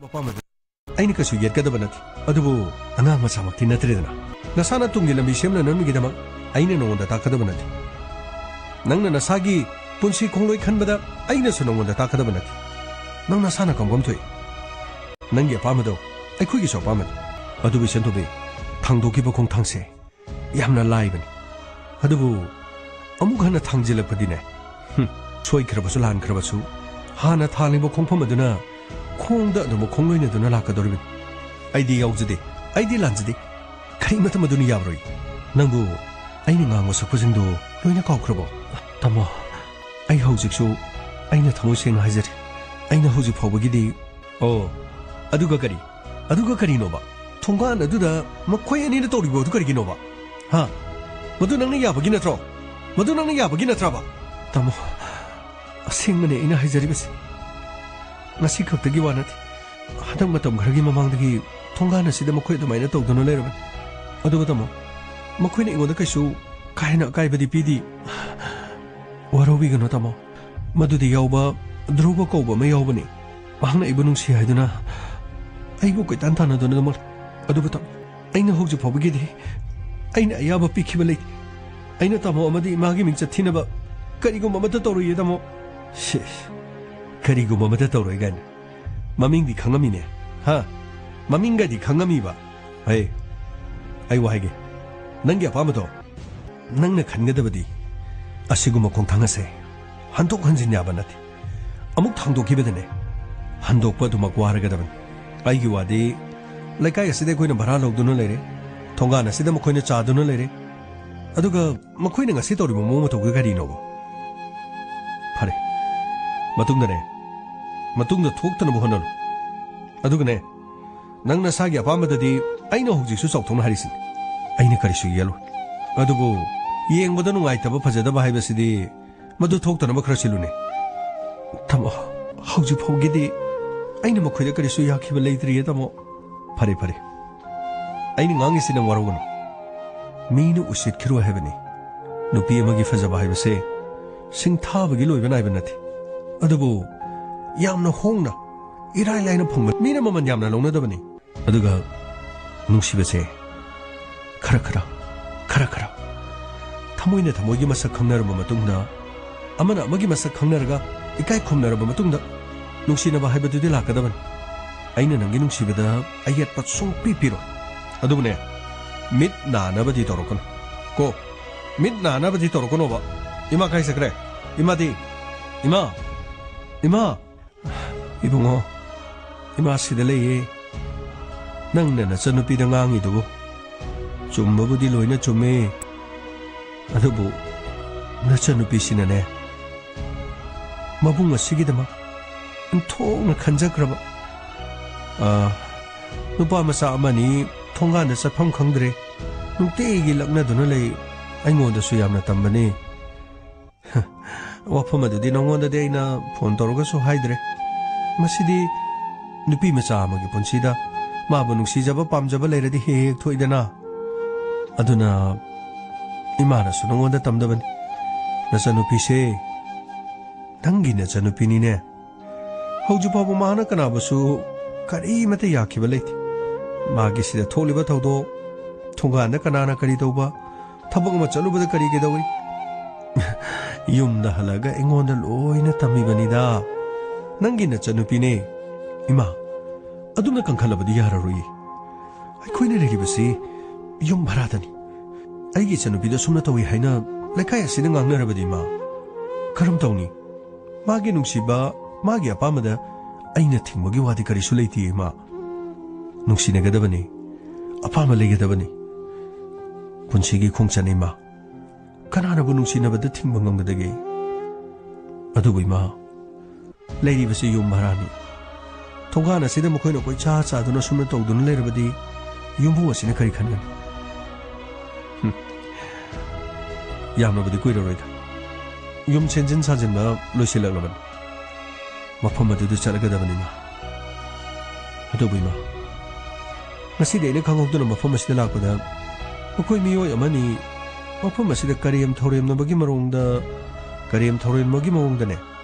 ꯃꯄꯥꯃꯗ ꯑꯩꯅ ꯀꯩꯁꯨ ꯌꯦꯠꯀꯗꯕ ꯅꯠꯇꯦ ꯑꯗꯨꯕꯨ ꯑꯉꯥꯡ ꯃꯆꯥꯃꯛꯇꯤ ꯅꯠꯇ꯭ꯔꯦꯗꯅ ꯅꯁꯥꯅ ꯇꯨꯡꯒꯤ ꯂꯝꯕꯤ ꯁꯦꯝꯅꯅꯕꯒꯤꯗꯃꯛ ꯑꯩꯅ ꯅꯉꯣꯟꯗ ꯇꯥꯛꯀꯗꯕ ꯅꯠꯇꯦ ꯅꯪꯅ ꯅꯁꯥꯒꯤ ꯄꯨꯟꯁꯤ ꯈꯣꯡꯂꯣꯏ ꯈꯟꯕꯗ ꯑꯩꯅꯁꯨ ꯅꯉꯣꯟꯗ ꯇꯥꯛꯀꯗꯕ ꯅꯠꯇꯦ ꯅꯪ ꯅꯁꯥꯅ ꯀꯝꯒꯝ ꯊꯣꯛꯏ ꯅꯪꯒꯤ ꯑꯄꯥꯝꯕꯗꯣ ꯑꯩꯈꯣꯏꯒꯤꯁꯨ ꯑꯄꯥꯝꯕꯅꯤ ꯑꯗꯨꯕꯨ ꯏꯆꯟꯇꯣꯝꯕꯤ ꯊꯥꯡꯗꯣꯛꯈꯤꯕ ꯈꯣꯡꯊꯥꯡꯁꯦ ꯌꯥꯝꯅ ꯂꯥꯏꯕꯅꯤ ꯑꯗꯨꯕꯨ ꯑꯃꯨꯛ ꯍꯟꯅ ꯊꯥꯡꯖꯤꯜꯂꯛꯄꯗꯤꯅꯦ ꯁꯣꯏꯈ꯭ꯔꯕꯁꯨ ꯂꯥꯟꯈ꯭ꯔꯕꯁꯨ ꯍꯥꯟꯅ ꯊꯥꯡꯂꯤꯕ ꯈꯣꯡꯐꯝ ꯑꯗꯨꯅ ꯈꯣꯡꯗ ꯑꯗꯨꯃꯛ ꯈꯣꯡꯂꯣꯏꯅꯗꯨꯅ ꯂꯥꯛꯀꯗꯧꯔꯤꯕꯅꯤ ꯑꯩꯗꯤ ꯌꯥꯎꯖꯗꯦ ꯑꯩꯗꯤ ꯂꯥꯟꯖꯗꯦ ꯀꯔꯤꯃꯇ ꯃꯗꯨꯅ ꯌꯥꯔꯣꯏ ꯅꯪꯕꯨ ꯑꯩꯅ ꯉꯥꯡꯕ ꯁꯛꯄꯁꯤꯡꯗꯨ ꯂꯣꯏꯅ ꯀꯥꯎꯈ꯭ꯔꯕꯣ ꯇꯥꯃꯣ ꯑꯩ ꯍꯧꯖꯤꯛꯁꯨ ꯑꯩꯅ ꯊꯃꯣꯏ ꯁꯦꯡꯅ ꯍꯥꯏꯖꯔꯤ ꯑꯩꯅ ꯍꯧꯖꯤꯛ ꯐꯥꯎꯕꯒꯤꯗꯤ ꯑꯣ ꯑꯗꯨꯒ ꯀꯔꯤꯅꯣꯕ ꯊꯣꯡꯒꯥꯟ ꯑꯗꯨꯗ ꯃꯈꯣꯏ ꯑꯅꯤꯅ ꯇꯧꯔꯤꯕ ꯑꯗꯨ ꯀꯔꯤꯒꯤꯅꯣꯕ ꯍꯥ ꯃꯗꯨ ꯅꯪꯅ ꯌꯥꯕꯒꯤ ꯅꯠꯇ꯭ꯔꯣ ꯃꯗꯨ ꯅꯪꯅ ꯌꯥꯕꯒꯤ ꯅꯠꯇ꯭ꯔꯕ ꯇꯥꯃꯣ ꯑꯁꯦꯡꯕꯅꯦ ꯑꯩꯅ ꯍꯥꯏꯖꯔꯤꯕꯁꯤ ꯉꯁꯤ ꯈꯛꯇꯒꯤ ꯋꯥ ꯅꯠꯇꯦ ꯍꯟꯗꯛ ꯃꯇꯝ ꯈꯔꯒꯤ ꯃꯃꯥꯡꯗꯒꯤ ꯊꯣꯡꯒꯥꯟ ꯑꯁꯤꯗ ꯃꯈꯣꯏ ꯑꯗꯨꯃꯥꯏꯅ ꯇꯧꯗꯨꯅ ꯂꯩꯔꯕꯅꯤ ꯑꯗꯨꯒ ꯇꯥꯃꯣ ꯃꯈꯣꯏꯅ ꯑꯩꯉꯣꯟꯗ ꯀꯩꯁꯨ ꯀꯥ ꯍꯦꯟꯅ ꯑꯀꯥꯏꯕꯗꯤ ꯄꯤꯗꯤ ꯋꯥꯔꯧꯕꯤꯒꯅꯣ ꯇꯥꯃꯣ ꯃꯗꯨꯗꯤ ꯌꯥꯎꯕ ꯙ꯭ꯔꯨꯕ ꯀꯧꯕ ꯑꯃ ꯌꯥꯎꯕꯅꯤ ꯃꯍꯥꯛꯅ ꯑꯩꯕꯨ ꯅꯨꯡꯁꯤ ꯍꯥꯏꯗꯨꯅ ꯑꯩꯕꯨ ꯀꯣꯏꯇꯥꯟ ꯇꯥꯟꯅꯗꯨꯅ ꯃꯣꯠ ꯑꯗꯨꯕꯨ ꯇꯥꯃꯣ ꯑꯩꯅ ꯍꯧꯖꯤꯛ ꯐꯥꯎꯕꯒꯤꯗꯤ ꯑꯩꯅ ꯑꯌꯥꯕ ꯄꯤꯈꯤꯕ ꯂꯩꯇꯦ ꯑꯩꯅ ꯇꯥꯃꯣ ꯑꯃꯗꯤ ꯏꯃꯥꯒꯤ ꯃꯤꯡꯆꯠ ꯊꯤꯅꯕ ꯀꯔꯤꯒꯨꯝꯕ ꯑꯃꯠꯇ ꯇꯧꯔꯣꯏꯌꯦ ꯇꯥꯃꯣ ꯀꯔꯤꯒꯨꯝꯕ ꯑꯃꯠꯇ ꯇꯧꯔꯣꯏ ꯀꯥꯏꯅ ꯃꯃꯤꯡꯗꯤ ꯈꯪꯉꯝꯃꯤꯅꯦ ꯍꯥ ꯃꯃꯤꯡꯒꯗꯤ ꯈꯪꯉꯝꯃꯤꯕ ꯍꯦ ꯑꯩ ꯋꯥꯍꯩꯒꯦ ꯅꯪꯒꯤ ꯑꯄꯥꯝꯕꯗꯣ ꯅꯪꯅ ꯈꯟꯒꯗꯕꯗꯤ ꯑꯁꯤꯒꯨꯝꯕ ꯈꯣꯡꯊꯥꯡ ꯑꯁꯦ ꯍꯟꯗꯣꯛ ꯍꯟꯖꯤꯟ ꯌꯥꯕ ꯅꯠꯇꯦ ꯑꯃꯨꯛ ꯊꯥꯡꯗꯣꯛꯈꯤꯕꯗꯅꯦ ꯍꯟꯗꯣꯛꯄ ꯑꯗꯨꯃꯛ ꯋꯥꯔꯒꯗꯕꯅꯤ ꯑꯩꯒꯤ ꯋꯥꯗꯤ ꯂꯩꯀꯥꯏ ꯑꯁꯤꯗ ꯑꯩꯈꯣꯏꯅ ꯚꯔꯥ ꯂꯧꯗꯨꯅ ꯂꯩꯔꯦ ꯊꯣꯡꯒꯥꯟ ꯑꯁꯤꯗ ꯃꯈꯣꯏꯅ ꯆꯥꯗꯨꯅ ꯂꯩꯔꯦ ꯑꯗꯨꯒ ꯃꯈꯣꯏꯅ ꯉꯁꯤ ꯇꯧꯔꯤꯕ ꯃꯑꯣꯡ ꯃꯇꯧꯒ ꯀꯔꯤꯅꯣꯕ ꯐꯔꯦ ꯃꯇꯨꯡꯗ ꯊꯣꯛꯇꯅꯕ ꯍꯣꯠꯅꯔꯨ ꯑꯗꯨꯒꯅꯦ ꯅꯪ ꯅꯁꯥꯒꯤ ꯑꯄꯥꯝꯕꯗꯗꯤ ꯑꯩꯅ ꯍꯧꯖꯤꯛꯁꯨ ꯆꯥꯎꯊꯣꯛꯅ ꯍꯥꯏꯔꯤꯁꯤꯅꯤ ꯑꯩꯅ ꯀꯔꯤꯁꯨ ꯌꯦꯜꯂꯣꯏ ꯑꯗꯨꯕꯨ ꯌꯦꯡꯕꯗ ꯅꯨꯡꯉꯥꯏꯇꯕ ꯐꯖꯗꯕ ꯍꯥꯏꯕꯁꯤꯗꯤ ꯃꯗꯨ ꯊꯣꯛꯇꯅꯕ ꯈꯔ ꯁꯤꯜꯂꯨꯅꯦ ꯇꯥꯃꯣ ꯍꯧꯖꯤꯛ ꯐꯥꯎꯒꯤꯗꯤ ꯑꯩꯅ ꯃꯈꯣꯏꯗ ꯀꯔꯤꯁꯨ ꯌꯥꯈꯤꯕ ꯂꯩꯇ꯭ꯔꯤꯌꯦ ꯇꯥꯃꯣ ꯐꯔꯦ ꯑꯩꯅ ꯉꯥꯡꯉꯤꯁꯤ ꯅꯪ ꯋꯥꯔꯧꯒꯅꯨ ꯃꯤꯅ ꯎꯁꯤꯠꯈꯤꯔꯣꯏ ꯍꯥꯏꯕꯅꯤ ꯅꯨꯄꯤ ꯑꯃꯒꯤ ꯐꯖꯕ ꯍꯥꯏꯕꯁꯦ ꯁꯤꯡꯊꯥꯕꯒꯤ ꯂꯣꯏꯕ ꯅꯥꯏꯕ ꯅꯠꯇꯦ ꯑꯗꯨꯕꯨ ꯌꯥꯝꯅ ꯍꯣꯡꯅ ꯏꯔꯥꯏ ꯂꯥꯏꯅ ꯐꯪꯕ ꯃꯤꯅ ꯃꯃꯜ ꯌꯥꯝꯅ ꯂꯧꯅꯗꯕꯅꯤ ꯑꯗꯨꯒ ꯅꯨꯡꯁꯤꯕꯁꯦ ꯈꯔ ꯊꯃꯣꯏꯅ ꯊꯃꯣꯏꯒꯤ ꯃꯁꯛ ꯈꯪꯅꯔꯕ ꯃꯇꯨꯡꯗ ꯑꯃꯅ ꯑꯃꯒꯤ ꯃꯁꯛ ꯈꯪꯅꯔꯒ ꯏꯀꯥꯏ ꯈꯨꯝꯅꯔꯕ ꯃꯇꯨꯡꯗ ꯅꯨꯡꯁꯤꯅꯕ ꯍꯥꯏꯕꯗꯨꯗꯤ ꯂꯥꯛꯀꯗꯕꯅꯤ ꯑꯩꯅ ꯅꯪꯒꯤ ꯅꯨꯡꯁꯤꯕꯗ ꯑꯌꯦꯠꯄ ꯁꯨꯡꯄꯤ ꯄꯤꯔꯣꯏ ꯑꯗꯨꯕꯨꯅꯦ ꯃꯤꯠ ꯅꯥꯅꯕꯗꯤ ꯇꯧꯔꯛꯀꯅꯨ ꯀꯣ ꯃꯤꯠ ꯅꯥꯅꯕꯗꯤ ꯇꯧꯔꯛꯀꯅꯣꯕ ꯏꯃꯥ ꯀꯥꯏ ꯆꯠꯈ꯭ꯔꯦ ꯏꯃꯥꯗꯤ ꯏꯃꯥ ꯏꯕꯨꯡꯉꯣ ꯏꯃꯥ ꯁꯤꯗ ꯂꯩꯌꯦ ꯅꯪꯅ ꯅꯆꯟꯅꯨꯄꯤꯗ ꯉꯥꯡꯉꯤꯗꯨꯕꯨ ꯆꯨꯝꯕꯕꯨꯗꯤ ꯂꯣꯏꯅ ꯆꯨꯝꯃꯦ ꯑꯗꯨꯕꯨ ꯅꯆꯟꯅꯨꯄꯤꯁꯤꯅꯅꯦ ꯃꯕꯨꯡ ꯑꯁꯤꯒꯤꯗꯃꯛ ꯑꯣꯟꯊꯣꯛꯅ ꯈꯟꯖꯈ꯭ꯔꯕ ꯅꯨꯄꯥ ꯃꯆꯥ ꯑꯃꯅꯤ ꯊꯣꯡꯒꯥꯟꯗ ꯆꯠꯐꯝ ꯈꯪꯗ꯭ꯔꯦ ꯅꯨꯡꯇꯤꯒꯤ ꯂꯛꯅꯗꯨꯅ ꯂꯩ ꯑꯩꯉꯣꯟꯗꯁꯨ ꯌꯥꯝꯅ ꯇꯝꯕꯅꯤ ꯋꯥꯐꯝ ꯑꯗꯨꯗꯤ ꯅꯉꯣꯟꯗꯗꯤ ꯑꯩꯅ ꯐꯣꯟ ꯇꯧꯔꯒꯁꯨ ꯍꯥꯏꯗ꯭ꯔꯦ ꯃꯁꯤꯗꯤ ꯅꯨꯄꯤ ꯃꯆꯥ ꯑꯃꯒꯤ ꯄꯨꯟꯁꯤꯗ ꯃꯥꯕꯨ ꯅꯨꯡꯁꯤꯖꯕ ꯄꯥꯝꯖꯕ ꯂꯩꯔꯗꯤ ꯍꯦꯛ ꯊꯣꯛꯏꯗꯅ ꯑꯗꯨꯅ ꯏꯃꯥꯅꯁꯨ ꯅꯉꯣꯟꯗ ꯇꯝꯗꯕꯅꯤ ꯅꯆꯟꯅꯨꯄꯤꯁꯦ ꯅꯪꯒꯤ ꯅꯆꯟꯅꯨꯄꯤꯅꯤꯅꯦ ꯍꯧꯖꯤꯛ ꯐꯥꯎꯕ ꯃꯥꯅ ꯀꯅꯥꯕꯨꯁꯨ ꯀꯔꯤꯃꯠꯇ ꯌꯥꯈꯤꯕ ꯂꯩꯇꯦ ꯃꯥꯒꯤ ꯁꯤꯗ ꯊꯣꯛꯂꯤꯕ ꯊꯧꯗꯣꯛ ꯊꯣꯡꯒꯥꯟꯗ ꯀꯅꯥꯅ ꯀꯔꯤ ꯇꯧꯕ ꯊꯕꯛ ꯑꯃ ꯆꯠꯂꯨꯕꯗ ꯀꯔꯤ ꯀꯩꯗꯧꯏ ꯌꯨꯝꯗ ꯍꯜꯂꯒ ꯑꯩꯉꯣꯟꯗ ꯂꯣꯏꯅ ꯇꯝꯃꯤꯕꯅꯤꯗ ꯅꯪꯒꯤ ꯅꯆꯟꯅꯨꯄꯤꯅꯦ ꯏꯃꯥ ꯑꯗꯨꯝꯅ ꯀꯟꯈꯠꯂꯕꯗꯤ ꯌꯥꯔꯔꯣꯏ ꯑꯩꯈꯣꯏꯅ ꯂꯩꯔꯤꯕꯁꯤ ꯌꯨꯝ ꯚꯔꯥꯗꯅꯤ ꯑꯩꯒꯤ ꯏꯆꯟꯅꯨꯄꯤꯗ ꯁꯨꯝꯅ ꯇꯧꯏ ꯍꯥꯏꯅ ꯂꯩꯀꯥꯏ ꯑꯁꯤꯗ ꯉꯥꯡꯅꯔꯕꯗꯤ ꯏꯃꯥ ꯀꯔꯝ ꯇꯧꯅꯤ ꯃꯥꯒꯤ ꯅꯨꯡꯁꯤꯕ ꯃꯥꯒꯤ ꯑꯄꯥꯝꯕꯗ ꯑꯩꯅ ꯊꯤꯡꯕꯒꯤ ꯋꯥꯗꯤ ꯀꯔꯤꯁꯨ ꯂꯩꯇꯦ ꯏꯃꯥ ꯅꯨꯡꯁꯤꯅꯒꯗꯕꯅꯤ ꯑꯄꯥꯝꯕ ꯂꯩꯒꯗꯕꯅꯤ ꯄꯨꯟꯁꯤꯒꯤ ꯈꯣꯡꯆꯠꯅꯤ ꯏꯃꯥ ꯀꯅꯥꯅꯕꯨ ꯅꯨꯡꯁꯤꯅꯕꯗ ꯊꯤꯡꯕ ꯉꯝꯒꯗꯒꯦ ꯑꯗꯨꯕꯨ ꯏꯃꯥ ꯂꯩꯔꯤꯕꯁꯤ ꯌꯨꯝ ꯚꯔꯥꯅꯤ ꯊꯣꯡꯒꯥꯟ ꯑꯁꯤꯗ ꯃꯈꯣꯏꯅ ꯀꯣꯏꯆꯥ ꯆꯥꯗꯨꯅ ꯁꯨꯝꯅ ꯇꯧꯗꯨꯅ ꯂꯩꯔꯕꯗꯤ ꯌꯨꯝꯕꯨ ꯑꯁꯤꯅ ꯀꯔꯤ ꯈꯟꯒꯅꯤ ꯌꯥꯝꯅꯕꯨꯗꯤ ꯀꯨꯏꯔꯔꯣꯏꯗ ꯌꯨꯝ ꯁꯦꯝꯖꯤꯟ ꯁꯥꯖꯤꯟꯕ ꯂꯣꯏꯁꯤꯜꯂꯛꯂꯕꯅꯤ ꯃꯐꯝ ꯑꯗꯨꯗ ꯆꯠꯂꯒꯗꯕꯅꯤ ꯏꯃꯥ ꯑꯗꯨꯕꯨ ꯏꯃꯥ ꯉꯁꯤꯗꯤ ꯑꯩꯅ ꯈꯪꯍꯧꯗꯅ ꯃꯐꯝ ꯑꯁꯤꯗ ꯂꯥꯛꯄꯗ ꯃꯈꯣꯏ ꯃꯤꯑꯣꯏ ꯑꯃꯅꯤ ꯃꯐꯝ ꯑꯁꯤꯗ ꯀꯔꯦꯝ ꯊꯧꯔꯦꯝꯅꯕꯒꯤ ꯃꯑꯣꯡꯗꯅꯦ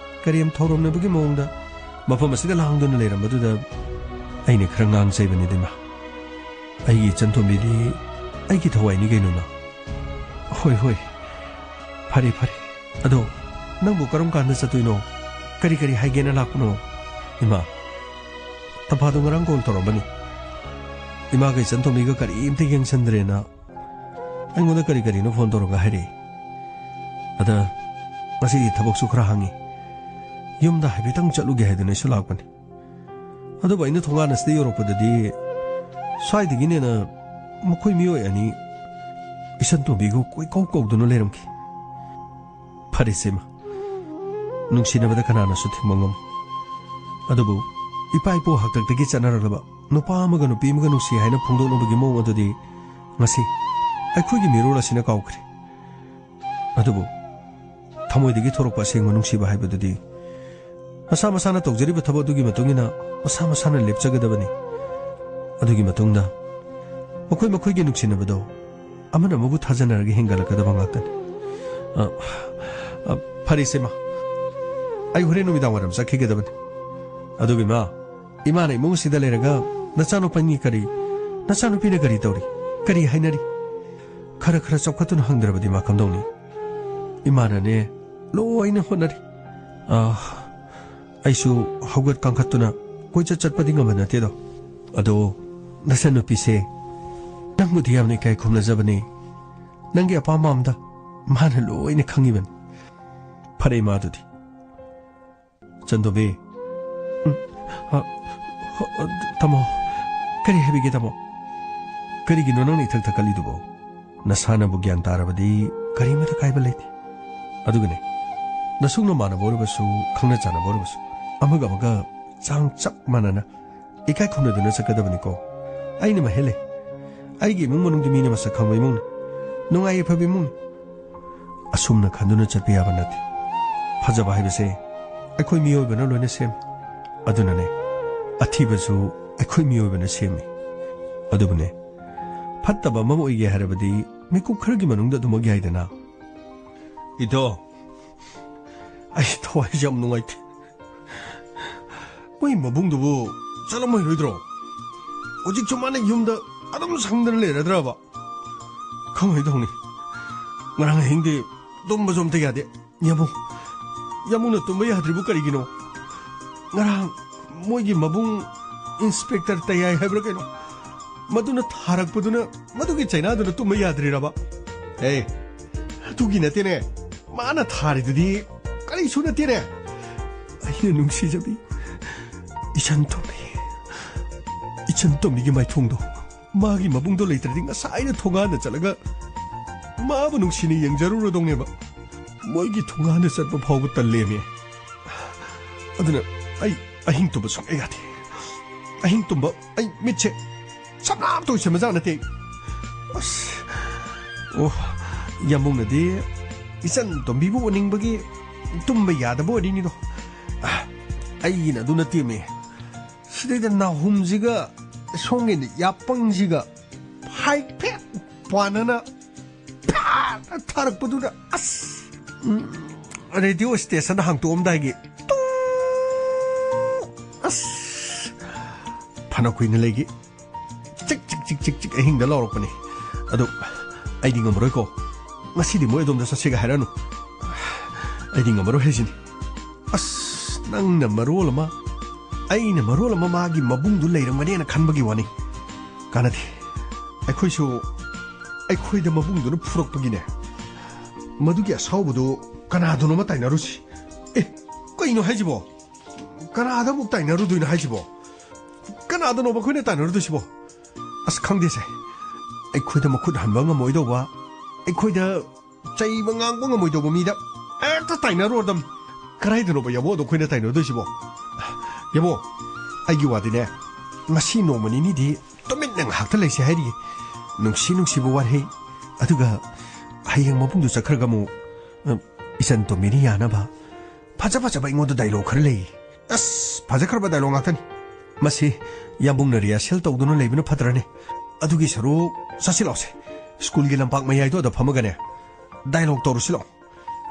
ꯀꯔꯦꯝ ꯊꯧꯔꯝꯅꯕꯒꯤ ꯃꯑꯣꯡꯗ ꯃꯐꯝ ꯑꯁꯤꯗ ꯂꯥꯡꯗꯨꯅ ꯂꯩꯔꯝꯕꯗꯨꯗ ꯑꯩꯅ ꯈꯔ ꯉꯥꯡꯖꯩꯕꯅꯤꯗ ꯑꯩꯒꯤ ꯆꯟꯇꯣꯝꯕꯤꯗꯤ ꯑꯩꯒꯤ ꯊꯋꯥꯏꯅꯤ ꯀꯩꯅꯣꯃ ꯍꯣꯏ ꯍꯣꯏ ꯐꯔꯦ ꯐꯔꯦ ꯑꯗꯣ ꯅꯪꯕꯨ ꯀꯔꯝ ꯀꯥꯟꯗ ꯆꯠꯇꯣꯏꯅꯣ ꯀꯔꯤ ꯀꯔꯤ ꯍꯥꯏꯒꯦꯅ ꯂꯥꯛꯄꯅꯣ ꯏꯃꯥ ꯇꯝꯐꯥꯗꯣ ꯉꯔꯥꯡ ꯀꯣꯜ ꯇꯧꯔꯝꯕꯅꯤ 이마가 전토미가 그림대 경선들에나 아이고나 그리는 폰 돌아가 하리 아다 마시 타복수 그라 항이 юм다 하비당 쩔루게 해드는 술락반이 아도 바이는 통하는 스테 유럽보다디 사이드기네나 뭐코이 미워야 아니 이선토미고 꼬이꼬꼬도는 레름기 파리세마 뭉치나보다 가나나 수팅 멍엄 아도부 이빠이포 학덕되기 짠나라봐 누파 아마가 누피 아마가 누시 하이나 풍도노버기 모응 어도디 마시 아이쿠이기 미로라시나 가오크리 아도부 타모이되기 토록바 생마 누시바 하이버도디 마사마사나 똑저리바 타버두기 마통이나 마사마사나 랩자가다바니 아두기 마통나 마코이기 누시나바도 아마나 모구 타자나라기 행갈라가다 방학단 파리세마 아이 후레노미다 와람 사키게다바니 아두기 마 이마네 몽시다 레라가 나차노 파니 카리 나차노 피네 카리 떠리 카리 하이나리 카라 썩카투는 항드라바디 마감동니 이마나네 로이나 호나리 아이수 하우갓 깡카투나 고이자 잣바딩가 만나테도 아도 나차노 피세 낭무 디암네 카이 콤나자바니 낭게 아파마암다 마나 로이나 강이번 파레 마두디 전도비 타모 그리 해비게 타모 그리기 너는 이틀 kallidubo 나사나부 ଜ୍ଞාन 따라바디 그리메다 카이발레티 아두그네 나숙노 마나 보르바수 강나 자나 보르바수 아마가 장짝 마나나 이카이 콤나드나 sakadaba니고 아이니마 헬레 아이기 뭉모능디 미니마사 강바이 뭉 농아이 파비 뭉 아숨나 칸두나 잣비야바 나티 파자바 하이베세 아이코이 미오이바나 로네 셈 아두나네 아티바수 아이코이 미오이바나 셈이 아두브네 팟다바 마모이게 하라바디 미국 크르기 마능다도 먹이 하이되나 이도 아이 더와이 좀 농아이티 뭐이 마붕도부 잘라모 이러더라 오직 좀만에 юм다 아담 상단을 내라더라봐 가만히 동니 나랑 행대 똥마 좀 되게 하대 야몽나 똥마 야들부 까리기노 나랑 뭐이기 마붕 인스펙터 따야이 해버려게노 마두나 타락보두나 마두기 차이나두나 똥마 야들이라봐 에이 두기나 때네 마나 타리드디 까리 소나 때네 아이는 뭉시잡이 이찬tom이게 마이 통도 마기 마붕도 레이트라디 ngasaina 통하나 잘라가 마부 눅시니 영자루로 동네바 뭐이기 통하나 삿바 파우고 딸레미 아드나 아잉 또 무슨 애가디 아잉 또 뭐 아이 미체 참남도 셔마자나티 오 야몽나디 이산 또 미부 닝버기 tumba yadabo adinido 아이나 누나 때문에 시대가 나 홈지가 송이니 야빵지가 하이패 바나나 파 타락보두나 아스 라디오 스테이션 항도 옴다기 또 아스 파나코 있는 레기 찍찍찍찍찍 행다 나오거니 아도 아이디 ngomroiko masidi moy domda sa시가 하라노 아이디 ngomro 해지니 아스 낭나 마롤마 아이나 마롤마 마기 마붕두 레이랑마네나 칸바기 와니 가나디 아이코이다 마붕두는 푸럭바기네 마두기 아사오부도 가나도노마 따이나루시 에 거이노 하지보 가나다 목 따이나루도이나 하지보 가나도노마 코이네 따이나루도시보 아스 캉데세 아이코이다 마쿠드 한방가 모이도와 아이코이다 짜이방앙공가 모이도보 미다 에따 따이나루어담 그라이드노바 여보도 코이네 따이나루도시보 여보 아이기 와디네 마시 노머니니디 또맨낭 학달레시 하리 눅시보 와헤이 아두가 하이행 마붕도 자크르가모 이산 또 미리 야나바 파자파자바 잉어도 다이로 크르레이 아스 파자크르바 다이로 학탄 마시 야봉너리아 셀떡도는 레이브는 파드라네 아두기 서로 사실라오세 스쿨기 람팍 마야이도 더 파마가네 다이로 토르실로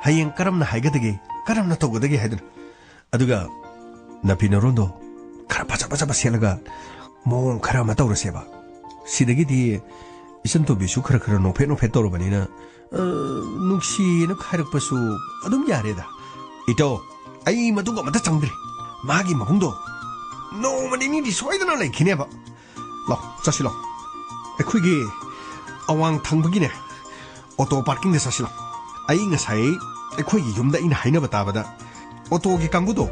하이행 까람나 하이가데기 까람나 토고데기 하든 아두가 나피너론도 카라 파자파자바 셀라가 ꯃꯑꯣꯡ ꯈꯔ ꯑꯃ ꯇꯧꯔꯁꯦꯕ ꯁꯤꯗꯒꯤꯗꯤ ꯏꯆꯟ ꯇꯣꯝꯕꯤꯁꯨ ꯈꯔ ꯅꯣꯛꯐꯦꯠ ꯇꯧꯔꯕꯅꯤꯅ ꯅꯨꯡꯁꯤꯅ ꯍꯥꯏꯔꯛꯄꯁꯨ ꯑꯗꯨꯝ ꯌꯥꯔꯦꯗ ꯏꯇꯣ ꯑꯩ ꯃꯗꯨꯒ ꯑꯃꯇ ꯆꯪꯗ꯭ꯔꯤ ꯃꯥꯒꯤ ꯃꯕꯨꯡꯗꯣ ꯅꯣꯡꯃ ꯅꯤꯅꯤꯗꯤ ꯁꯣꯏꯗꯅ ꯂꯩꯈꯤꯅꯦꯕ ꯂꯥꯎ ꯆꯠꯁꯤ ꯂꯥꯎ ꯑꯩꯈꯣꯏꯒꯤ ꯑꯋꯥꯡ ꯊꯪꯕꯒꯤꯅꯦ ꯑꯣꯇꯣ ꯄꯥꯔꯀꯤꯡꯗ ꯆꯠꯁꯤ ꯂꯥꯎ ꯑꯩ ꯉꯁꯥꯏ ꯑꯩꯈꯣꯏꯒꯤ ꯌꯨꯝꯗ ꯑꯩꯅ ꯍꯥꯏꯅꯕ ꯇꯥꯕꯗ ꯑꯣꯇꯣꯒꯤ ꯀꯥꯡꯕꯨꯗꯣ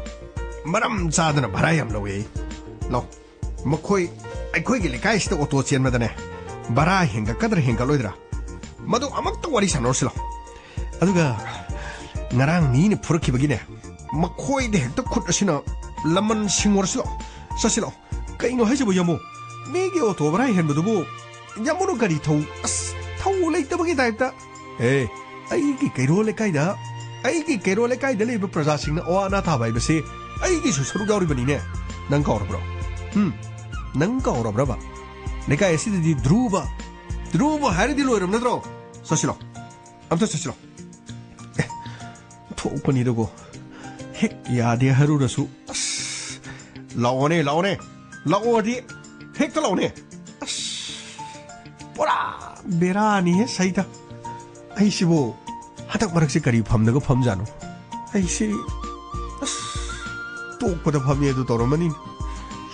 ꯃꯔꯝ ꯆꯥꯗꯅ ꯚꯔꯥ ꯌꯥꯝ ꯂꯧꯋꯦ ꯂꯥꯎ ꯃꯈꯣꯏ ꯑꯩꯈꯣꯏꯒꯤ ꯂꯩꯀꯥꯏꯁꯤꯗ ꯑꯣꯇꯣ ꯆꯦꯟꯕꯗꯅꯦ ꯚꯔꯥ ꯍꯦꯟꯒꯠꯀꯗ꯭ꯔꯥ ꯍꯦꯟꯒꯠꯂꯣꯏꯗ꯭ꯔꯥ ꯃꯗꯨ ꯑꯃꯛꯇ ꯋꯥꯔꯤ ꯁꯥꯟꯅꯔꯁꯤ ꯂꯥꯎ ꯑꯗꯨꯒ ꯉꯔꯥꯡ ꯃꯤꯅ ꯐꯨꯔꯛꯈꯤꯕꯒꯤꯅꯦ ꯃꯈꯣꯏꯗ ꯍꯦꯛꯇ ꯈꯨꯠ ꯑꯁꯤꯅ ꯂꯃꯟ ꯁꯤꯡꯉꯨꯔꯁꯤ ꯂꯥꯎ ꯆꯠꯁꯤ ꯂꯥꯎ ꯀꯩꯅꯣ ꯍꯥꯏꯖꯕ ꯌꯥꯃꯣ ꯃꯤꯒꯤ ꯑꯣꯇꯣ ꯚꯔꯥ ꯍꯦꯟꯕꯗꯨꯕꯨ ꯌꯥꯃꯣꯅ ꯒꯥꯔꯤ ꯊꯧ ꯂꯩꯇꯕꯒꯤ ꯇꯥꯏꯞꯇ ꯑꯩꯒꯤ ꯀꯩꯔꯣꯜ ꯂꯩꯀꯥꯏꯗ ꯂꯩꯕ ꯄ꯭ꯔꯖꯥꯁꯤꯡꯅ ꯑꯋꯥ ꯑꯅꯥ ꯊꯥꯕ ꯍꯥꯏꯕꯁꯤ ꯑꯩꯒꯤꯁꯨ ꯁꯔꯨꯛ ꯌꯥꯎꯔꯤꯕꯅꯤꯅꯦ ꯅꯪ ꯀꯥꯎꯔꯕ꯭ꯔꯣ ꯅꯪ ꯀꯥꯎꯔꯕ꯭ꯔꯕ ꯂꯩꯀꯥꯏ ꯑꯁꯤꯗꯗꯤ ꯙ꯭ꯔꯨꯕ ꯍꯥꯏꯔꯗꯤ ꯂꯣꯏꯔꯝ ꯅꯠꯇ꯭ꯔꯣ ꯆꯠꯁꯤ ꯂꯥꯎ ꯑꯝꯇ ꯆꯠꯁꯤ ꯂꯥꯎ ꯊꯣꯛꯄꯅꯤꯗꯀꯣ ꯍꯦꯛ ꯌꯥꯗꯦ ꯍꯥꯏꯔꯨꯔꯁꯨ ꯂꯥꯛꯑꯣꯅꯦ ꯂꯥꯛꯑꯣꯗꯤ ꯍꯦꯛꯇ ꯂꯥꯛꯑꯣꯅꯦ ꯄꯨꯔꯥ ꯕꯦꯔꯥꯅꯤꯍꯦ ꯁꯩꯗ ꯑꯩꯁꯤꯕꯨ ꯍꯟꯗꯛ ꯃꯔꯛꯁꯤ ꯀꯔꯤ ꯐꯝꯗꯒ ꯐꯝꯖꯥꯅꯣ ꯑꯩꯁꯤ ꯇꯣꯛꯄꯗ ꯐꯝꯃꯤ ꯑꯗꯨ ꯇꯧꯔꯝꯃꯅꯤ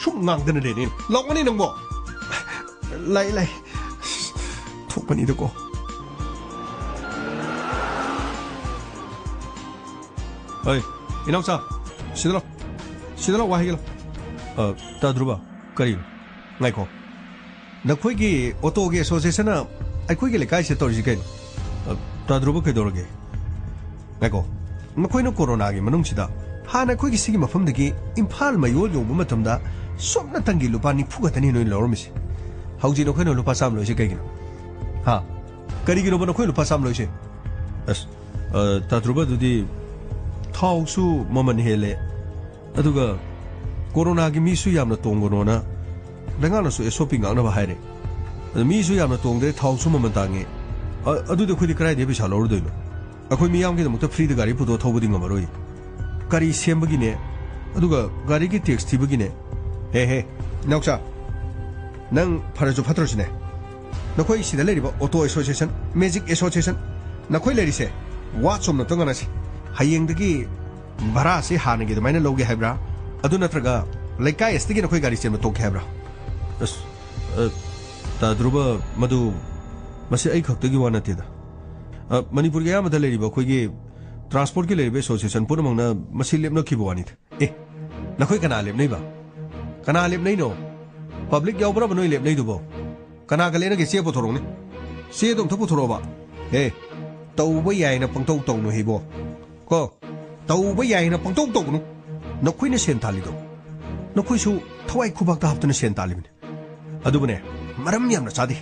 ꯁꯨꯝ ꯉꯥꯡꯗꯅ ꯂꯩꯅꯦ ꯂꯥꯛꯑꯣꯅꯦ ꯅꯪꯕꯣ ꯂꯥꯛ ꯊꯣꯛꯄꯅꯤꯗꯀꯣ ꯍꯣꯏ ꯏꯅꯥꯎꯆꯥ ꯁꯤꯗ ꯂꯥꯛ ꯋꯥ ꯍꯥꯏꯒꯦ ꯂꯥꯎ ꯇꯥꯗ꯭ꯔꯨꯕ ꯀꯔꯤꯅꯣ ꯉꯥꯏꯈꯣ ꯅꯈꯣꯏꯒꯤ ꯑꯣꯇꯣꯒꯤ ꯑꯦꯁꯣꯁꯤꯌꯦꯁꯟꯅ ꯑꯩꯈꯣꯏꯒꯤ ꯂꯩꯀꯥꯏꯁꯤꯗ ꯇꯧꯔꯤꯁꯤ ꯀꯩꯅꯣ ꯇꯥꯗ꯭ꯔꯨꯕ ꯀꯩꯗꯧꯔꯒꯦ ꯉꯥꯏꯈꯣ ꯅꯈꯣꯏꯅ ꯀꯣꯔꯣꯅꯥꯒꯤ ꯃꯅꯨꯡꯁꯤꯗ ꯍꯥꯟꯅ ꯑꯩꯈꯣꯏꯒꯤ ꯁꯤꯒꯤ ꯃꯐꯝꯗꯒꯤ ꯏꯝꯐꯥꯜ ꯃꯌꯣꯜ ꯌꯧꯕ ꯃꯇꯝꯗ ꯁꯨꯞꯅꯇꯪꯒꯤ ꯂꯨꯄꯥ 90 ꯈꯛꯇꯅꯤ ꯅꯣꯏꯅ ꯂꯧꯔꯝꯃꯤꯁꯦ ꯍꯧꯖꯤꯛ ꯅꯈꯣꯏꯅ ꯂꯨꯄꯥ 100 ꯂꯣꯏꯁꯦ ꯀꯩꯒꯤꯅꯣ ꯀꯔꯤꯒꯤꯅꯣꯕ ꯅꯈꯣꯏ ꯂꯨꯄꯥ 100 ꯂꯣꯏꯁꯦ ꯇꯥꯗ꯭ꯔꯨꯕ ꯑꯗꯨꯗꯤ ꯊꯥꯎꯁꯨ ꯃꯃꯜ ꯍꯦꯜꯂꯦ ꯑꯗꯨꯒ ꯀꯣꯔꯣꯅꯥꯒꯤ ꯃꯤꯁꯨ ꯌꯥꯝꯅ ꯇꯣꯡꯒꯅꯣꯅ ꯂꯩꯉꯥꯛꯅꯁꯨ SOP ꯉꯥꯛꯅꯕ ꯍꯥꯏꯔꯦ ꯑꯗꯨ ꯃꯤꯁꯨ ꯌꯥꯝꯅ ꯇꯣꯡꯗ꯭ꯔꯦ ꯊꯥꯎꯁꯨ ꯃꯃꯜ ꯇꯥꯡꯉꯦ ꯑꯗꯨꯗꯤ ꯑꯩꯈꯣꯏꯗꯤ ꯀꯗꯥꯏꯗꯒꯤ ꯄꯩꯁꯥ ꯂꯧꯔꯨꯗꯣꯏꯅꯣ ꯑꯩꯈꯣꯏ ꯃꯤꯌꯥꯝꯒꯤꯗꯃꯛꯇ ꯐ꯭ꯔꯤꯗ ꯒꯥꯔꯤ ꯄꯨꯊꯣꯛ ꯊꯧꯕꯗꯤ ꯉꯝꯃꯔꯣꯏ ꯒꯥꯔꯤ ꯁꯦꯝꯕꯒꯤꯅꯦ ꯑꯗꯨꯒ ꯒꯥꯔꯤꯒꯤ ꯇꯦꯛꯁ ꯊꯤꯕꯒꯤꯅꯦ ꯍꯦ ꯏꯅꯥꯎꯆꯥ ꯅꯪ ꯐꯔꯁꯨ ꯐꯠꯇ꯭ꯔꯁꯨꯅꯦ ꯅꯈꯣꯏ ꯁꯤꯗ ꯂꯩꯔꯤꯕ ꯑꯣꯇꯣ ꯑꯦꯁꯣꯁꯤꯌꯦꯁꯟ ꯃꯦꯖꯤꯛ ꯑꯦꯁꯣꯁꯤꯌꯦꯁꯟ ꯅꯈꯣꯏ ꯂꯩꯔꯤꯁꯦ ꯋꯥ ꯆꯨꯝꯅ ꯉꯥꯡꯅꯁꯤ ꯍꯌꯦꯡꯗꯒꯤ ꯚꯔꯥꯁꯤ ꯍꯥꯟꯅꯒꯤ ꯑꯗꯨꯃꯥꯏꯅ ꯂꯧꯒꯦ ꯍꯥꯏꯕ꯭ꯔꯥ ꯑꯗꯨ ꯅꯠꯇ꯭ꯔꯒ ꯂꯩꯀꯥꯏ ꯑꯁꯤꯗꯒꯤ ꯅꯈꯣꯏ ꯒꯥꯔꯤ ꯆꯦꯟꯕ ꯇꯣꯛꯀꯦ ꯍꯥꯏꯕ꯭ꯔꯥ ꯇꯥꯗ꯭ꯔꯨꯕ ꯃꯗꯨ ꯃꯁꯤ ꯑꯩ ꯈꯛꯇꯒꯤ ꯋꯥ ꯅꯠꯇꯦꯗ ꯃꯅꯤꯄꯨꯔꯒꯤ ꯑꯌꯥꯝꯕꯗ ꯂꯩꯔꯤꯕ ꯑꯩꯈꯣꯏꯒꯤ ꯇ꯭ꯔꯥꯟꯁꯄꯣꯔꯠꯀꯤ ꯂꯩꯔꯤꯕ ꯑꯦꯁꯣꯁꯤꯌꯦꯁꯟ ꯄꯨꯝꯅꯃꯛꯅ ꯃꯁꯤ ꯂꯦꯞꯅꯈꯤꯕ ꯋꯥꯅꯤꯗ ꯅꯈꯣꯏ ꯀꯅꯥ ꯂꯦꯞꯅꯩꯅꯣ ꯄꯕ꯭ꯂꯤꯛ ꯌꯥꯎꯕ꯭ꯔꯕ ꯅꯣꯏ ꯂꯦꯞꯅꯩꯗꯨꯕꯣ ꯀꯅꯥꯒ ꯂꯦꯞꯅꯒꯦ ꯆꯦ ꯄꯨꯊꯣꯔꯛꯎꯅꯦ ꯆꯦꯗꯣ ꯑꯝꯇ ꯄꯨꯊꯣꯔꯛꯑꯣꯕ ꯇꯧꯕ ꯌꯥꯏꯅ ꯄꯪꯇꯧ ꯇꯧꯅꯨ ꯍꯩꯕꯣ ꯀꯣ ꯇꯧꯕ ꯌꯥꯏꯅ ꯄꯪꯇꯧ ꯇꯧꯒꯅꯨ ꯅꯈꯣꯏꯅ ꯁꯦꯟ ꯇꯥꯜꯂꯤꯗꯣ ꯅꯈꯣꯏꯁꯨ ꯊꯋꯥꯏ ꯈꯨꯕꯥꯛꯇ ꯍꯥꯞꯇꯨꯅ ꯁꯦꯟ ꯇꯥꯜꯂꯤꯕꯅꯤ ꯑꯗꯨꯕꯨꯅꯦ ꯃꯔꯝ ꯌꯥꯝꯅ ꯆꯥꯗꯦ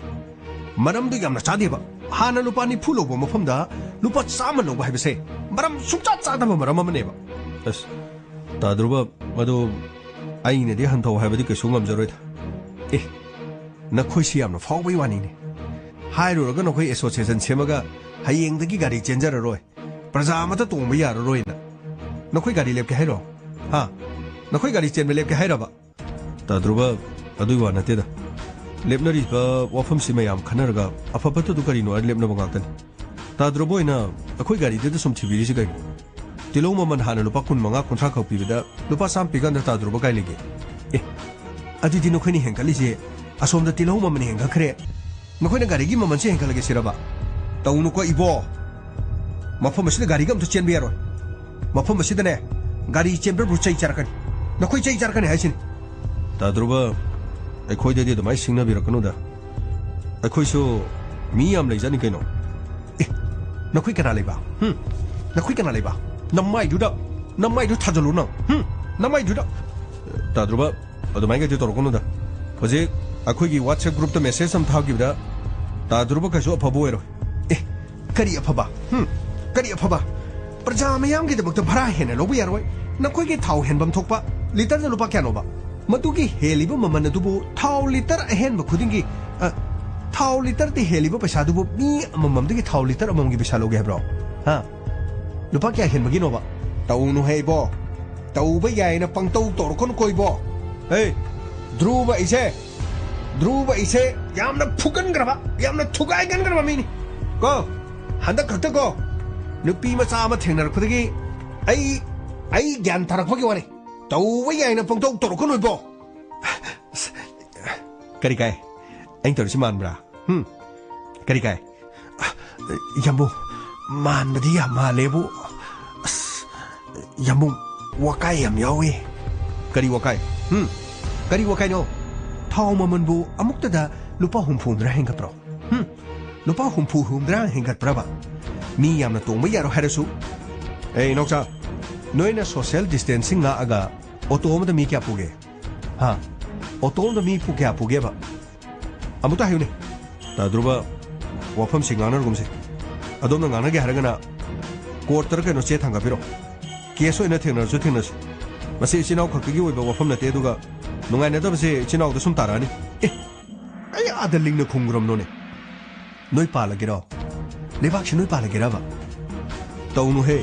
ꯃꯔꯝꯗꯨ ꯌꯥꯝꯅ ꯆꯥꯗꯦꯕ ꯍꯥꯟꯅ ꯂꯨꯄꯥ 90 ꯂꯧꯕ ꯃꯐꯝꯗ ꯂꯨꯄꯥ 100 ꯂꯧꯕ ꯍꯥꯏꯕꯁꯦ ꯃꯔꯝ ꯁꯨꯡꯆꯥ ꯆꯥꯗꯕ ꯃꯔꯝ ꯑꯃꯅꯦꯕ ꯇꯥꯗ꯭ꯔꯨꯕ ꯃꯗꯨ ꯑꯩꯅꯗꯤ ꯍꯟꯊꯧ ꯍꯥꯏꯕꯗꯤ ꯀꯩꯁꯨ ꯉꯝꯖꯔꯣꯏꯗ ꯅꯈꯣꯏꯁꯤ ꯌꯥꯝꯅ ꯐꯥꯎꯕꯩ ꯋꯥꯅꯤꯅꯦ ꯍꯥꯏꯔꯨꯔꯒ ꯅꯈꯣꯏ ꯑꯦꯁꯣꯁꯤꯌꯦꯁꯟ ꯁꯦꯝꯃꯒ ꯍꯌꯦꯡꯗꯒꯤ ꯒꯥꯔꯤ ꯆꯦꯟꯖꯔꯔꯣꯏ ꯄ꯭ꯔꯖꯥ ꯑꯃꯠꯇ ꯇꯣꯡꯕ ꯌꯥꯔꯔꯣꯏꯅ ꯅꯈꯣꯏ ꯒꯥꯔꯤ ꯂꯦꯞꯀꯦ ꯍꯥꯏꯔꯣ ꯅꯈꯣꯏ ꯒꯥꯔꯤ ꯆꯦꯟꯕ ꯂꯦꯞꯀꯦ ꯍꯥꯏꯔꯕ ꯇꯥꯗ꯭ꯔꯨꯕ ꯑꯗꯨꯒꯤ ꯋꯥ ꯅꯠꯇꯦꯗ ꯂꯦꯞꯅꯔꯤꯕ ꯋꯥꯐꯝꯁꯤ ꯃꯌꯥꯝ ꯈꯟꯅꯔꯒ ꯑꯐꯕꯇꯗꯨ ꯀꯔꯤꯅꯣ ꯍꯥꯏꯅ ꯂꯦꯞꯅꯕ ꯉꯥꯛꯇꯅꯤ ꯇꯥꯗ꯭ꯔꯨꯕ ꯑꯣꯏꯅ ꯑꯩꯈꯣꯏ ꯒꯥꯔꯤꯗꯨꯗ ꯁꯨꯝ ꯊꯤꯕꯤꯔꯤꯁꯤ ꯀꯩꯅꯣ ꯇꯤꯜꯍꯧ ꯃꯃꯜ ꯍꯥꯟꯅ ꯂꯨꯄꯥ 15-30 ꯈꯛ ꯄꯤꯕꯗ ꯂꯨꯄꯥ 100 ꯄꯤꯀꯥꯟꯗ ꯇꯥꯗ꯭ꯔꯨꯕ ꯀꯥꯏ ꯂꯩꯒꯦ ꯑꯗꯨꯗꯤ ꯅꯈꯣꯏꯅ ꯍꯦꯟꯒꯠꯂꯤꯁꯦ ꯑꯁꯣꯝꯗ ꯇꯤꯜꯍꯧ ꯃꯃꯜ ꯍꯦꯟꯒꯠꯈ꯭ꯔꯦ ꯅꯈꯣꯏꯅ ꯒꯥꯔꯤꯒꯤ ꯃꯃꯜꯁꯦ ꯍꯦꯟꯒꯠꯂꯒꯦ ꯁꯤꯔꯕ ꯇꯧꯅꯨꯀꯣ 이보 ꯃꯐꯝ ꯑꯁꯤꯗ ꯒꯥꯔꯤꯒ ꯑꯝꯇ ꯆꯦꯟꯕ ꯌꯥꯔꯣꯏ ꯃꯐꯝ ꯑꯁꯤꯗꯅꯦ ꯒꯥꯔꯤ ꯆꯦꯟꯕꯕꯨ ꯆꯩ ꯆꯥꯔꯛꯀꯅꯤ ꯅꯈꯣꯏ ꯆꯩ ꯆꯥꯔꯛꯀꯅꯤ ꯍꯥꯏꯁꯤꯅꯤ ꯇꯥꯗ꯭ꯔꯨꯕ ꯑꯩꯈꯣꯏꯗꯗꯤ ꯑꯗꯨꯃꯥꯏꯅ ꯁꯤꯡꯅꯕꯤꯔꯛꯀꯅꯨꯗ ꯑꯩꯈꯣꯏꯁꯨ ꯃꯤ ꯌꯥꯝ ꯂꯩꯖꯅꯤ ꯀꯩꯅꯣ ꯅꯈꯣꯏ ꯀꯅꯥ ꯂꯩꯕ ꯅꯃꯥꯏꯗꯨ ꯊꯥꯖꯜꯂꯨ ꯅꯪ ꯅꯃꯥꯏꯗꯨꯗ ꯇꯥꯗ꯭ꯔꯨꯕ ꯑꯗꯨꯃꯥꯏꯅꯗꯤ ꯇꯧꯔꯛꯀꯅꯨꯗ ꯍꯧꯖꯤꯛ ꯑꯩꯈꯣꯏꯒꯤ WhatsApp ꯒ꯭ꯔꯨꯞꯇ ꯃꯦꯁꯦꯖ ꯑꯃ ꯊꯥꯈꯤꯕꯗ ꯇꯥꯗ꯭ꯔꯨꯕ ꯀꯩꯁꯨ ꯑꯐꯕ ꯑꯣꯏꯔꯣꯏ ꯀꯔꯤ ꯑꯐꯕ ꯄ꯭ꯔꯖꯥ ꯃꯌꯥꯝꯒꯤꯗꯃꯛꯇ ꯚꯔꯥ ꯍꯦꯟꯅ ꯂꯧꯕ ꯌꯥꯔꯣꯏ ꯅꯈꯣꯏꯒꯤ ꯊꯥꯎ ꯍꯦꯟꯐꯝ ꯊꯣꯛꯄ ꯂꯤꯇꯔꯗ ꯂꯨꯄꯥ ꯀꯌꯥꯅꯣꯕ ꯃꯗꯨꯒꯤ ꯍꯦꯜꯂꯤꯕ ꯃꯃꯜ ꯑꯗꯨꯕꯨ ꯊꯥꯎ ꯂꯤꯇꯔ ꯑꯍꯦꯟꯕ ꯈꯨꯗꯤꯡꯒꯤ ꯊꯥꯎ ꯂꯤꯇꯔꯗ ꯍꯦꯜꯂꯤꯕ ꯄꯩꯁꯥꯗꯨꯕꯨ ꯃꯤ ꯑꯃꯃꯝꯗꯒꯤ ꯊꯥꯎ ꯂꯤꯇꯔ ꯑꯃꯃꯝꯒꯤ ꯄꯩꯁꯥ ꯂꯧꯒꯦ ꯍꯥꯏꯕ꯭ꯔꯣ ꯂꯨꯄꯥ ꯀꯌꯥ ꯍꯦꯟꯕꯒꯤꯅꯣꯕ ꯇꯧꯅꯨ ꯍꯩꯕꯣ ꯇꯧꯕ ꯌꯥꯏꯅ ꯄꯪꯇꯧ ꯇꯧꯔꯛꯀꯅꯨ ꯀꯣꯏꯕꯣ ध्रुव इसे यामना फुकन ग्रबा यामना थुगाई गन ग्रबा मिनी को हंदा खत को नुपी मचा अमा थेंनर खुदगी आई ज्ञान थारखपगी वाने तौबा याइना पंगतौ तोरखनुइबो करी काय अं तोरसि मानब्रा करी काय यामु मानबदी या मालेबु यामु वकाय याम यावे करी वकाय नो थाव ममनबु अमुक्तदा लुपा हुमफुंद्रा हेंगत्रो लुपा हुमफुंद्रा हेंगत्प्रबा मी यामना तोंबा यारो हारसु ए नौचा नोइना सोशल डिस्टेंसिंग ला आगा ऑटो अमदा मी क्या पुगे हा ऑटो अमदा मी पु क्या पुगे बा अमुता हायुने ताद्रुबा वफम सिंगानर गुमसे अदोमना गानगे हारगना कोर्ट तर केनो चे थांगा बिरो केस ओइना थेंनरसु थेंनस मसे चिनाव खक्तगी ओइबा वफम नते दुगा नुंगाइनदबसे चिनाव द सुम तारानी ए आई आदा लिंगन खुंग्रम नोने नोइ पालगेरो लेबाक्से नोइ पालगेरा बा तौनु हे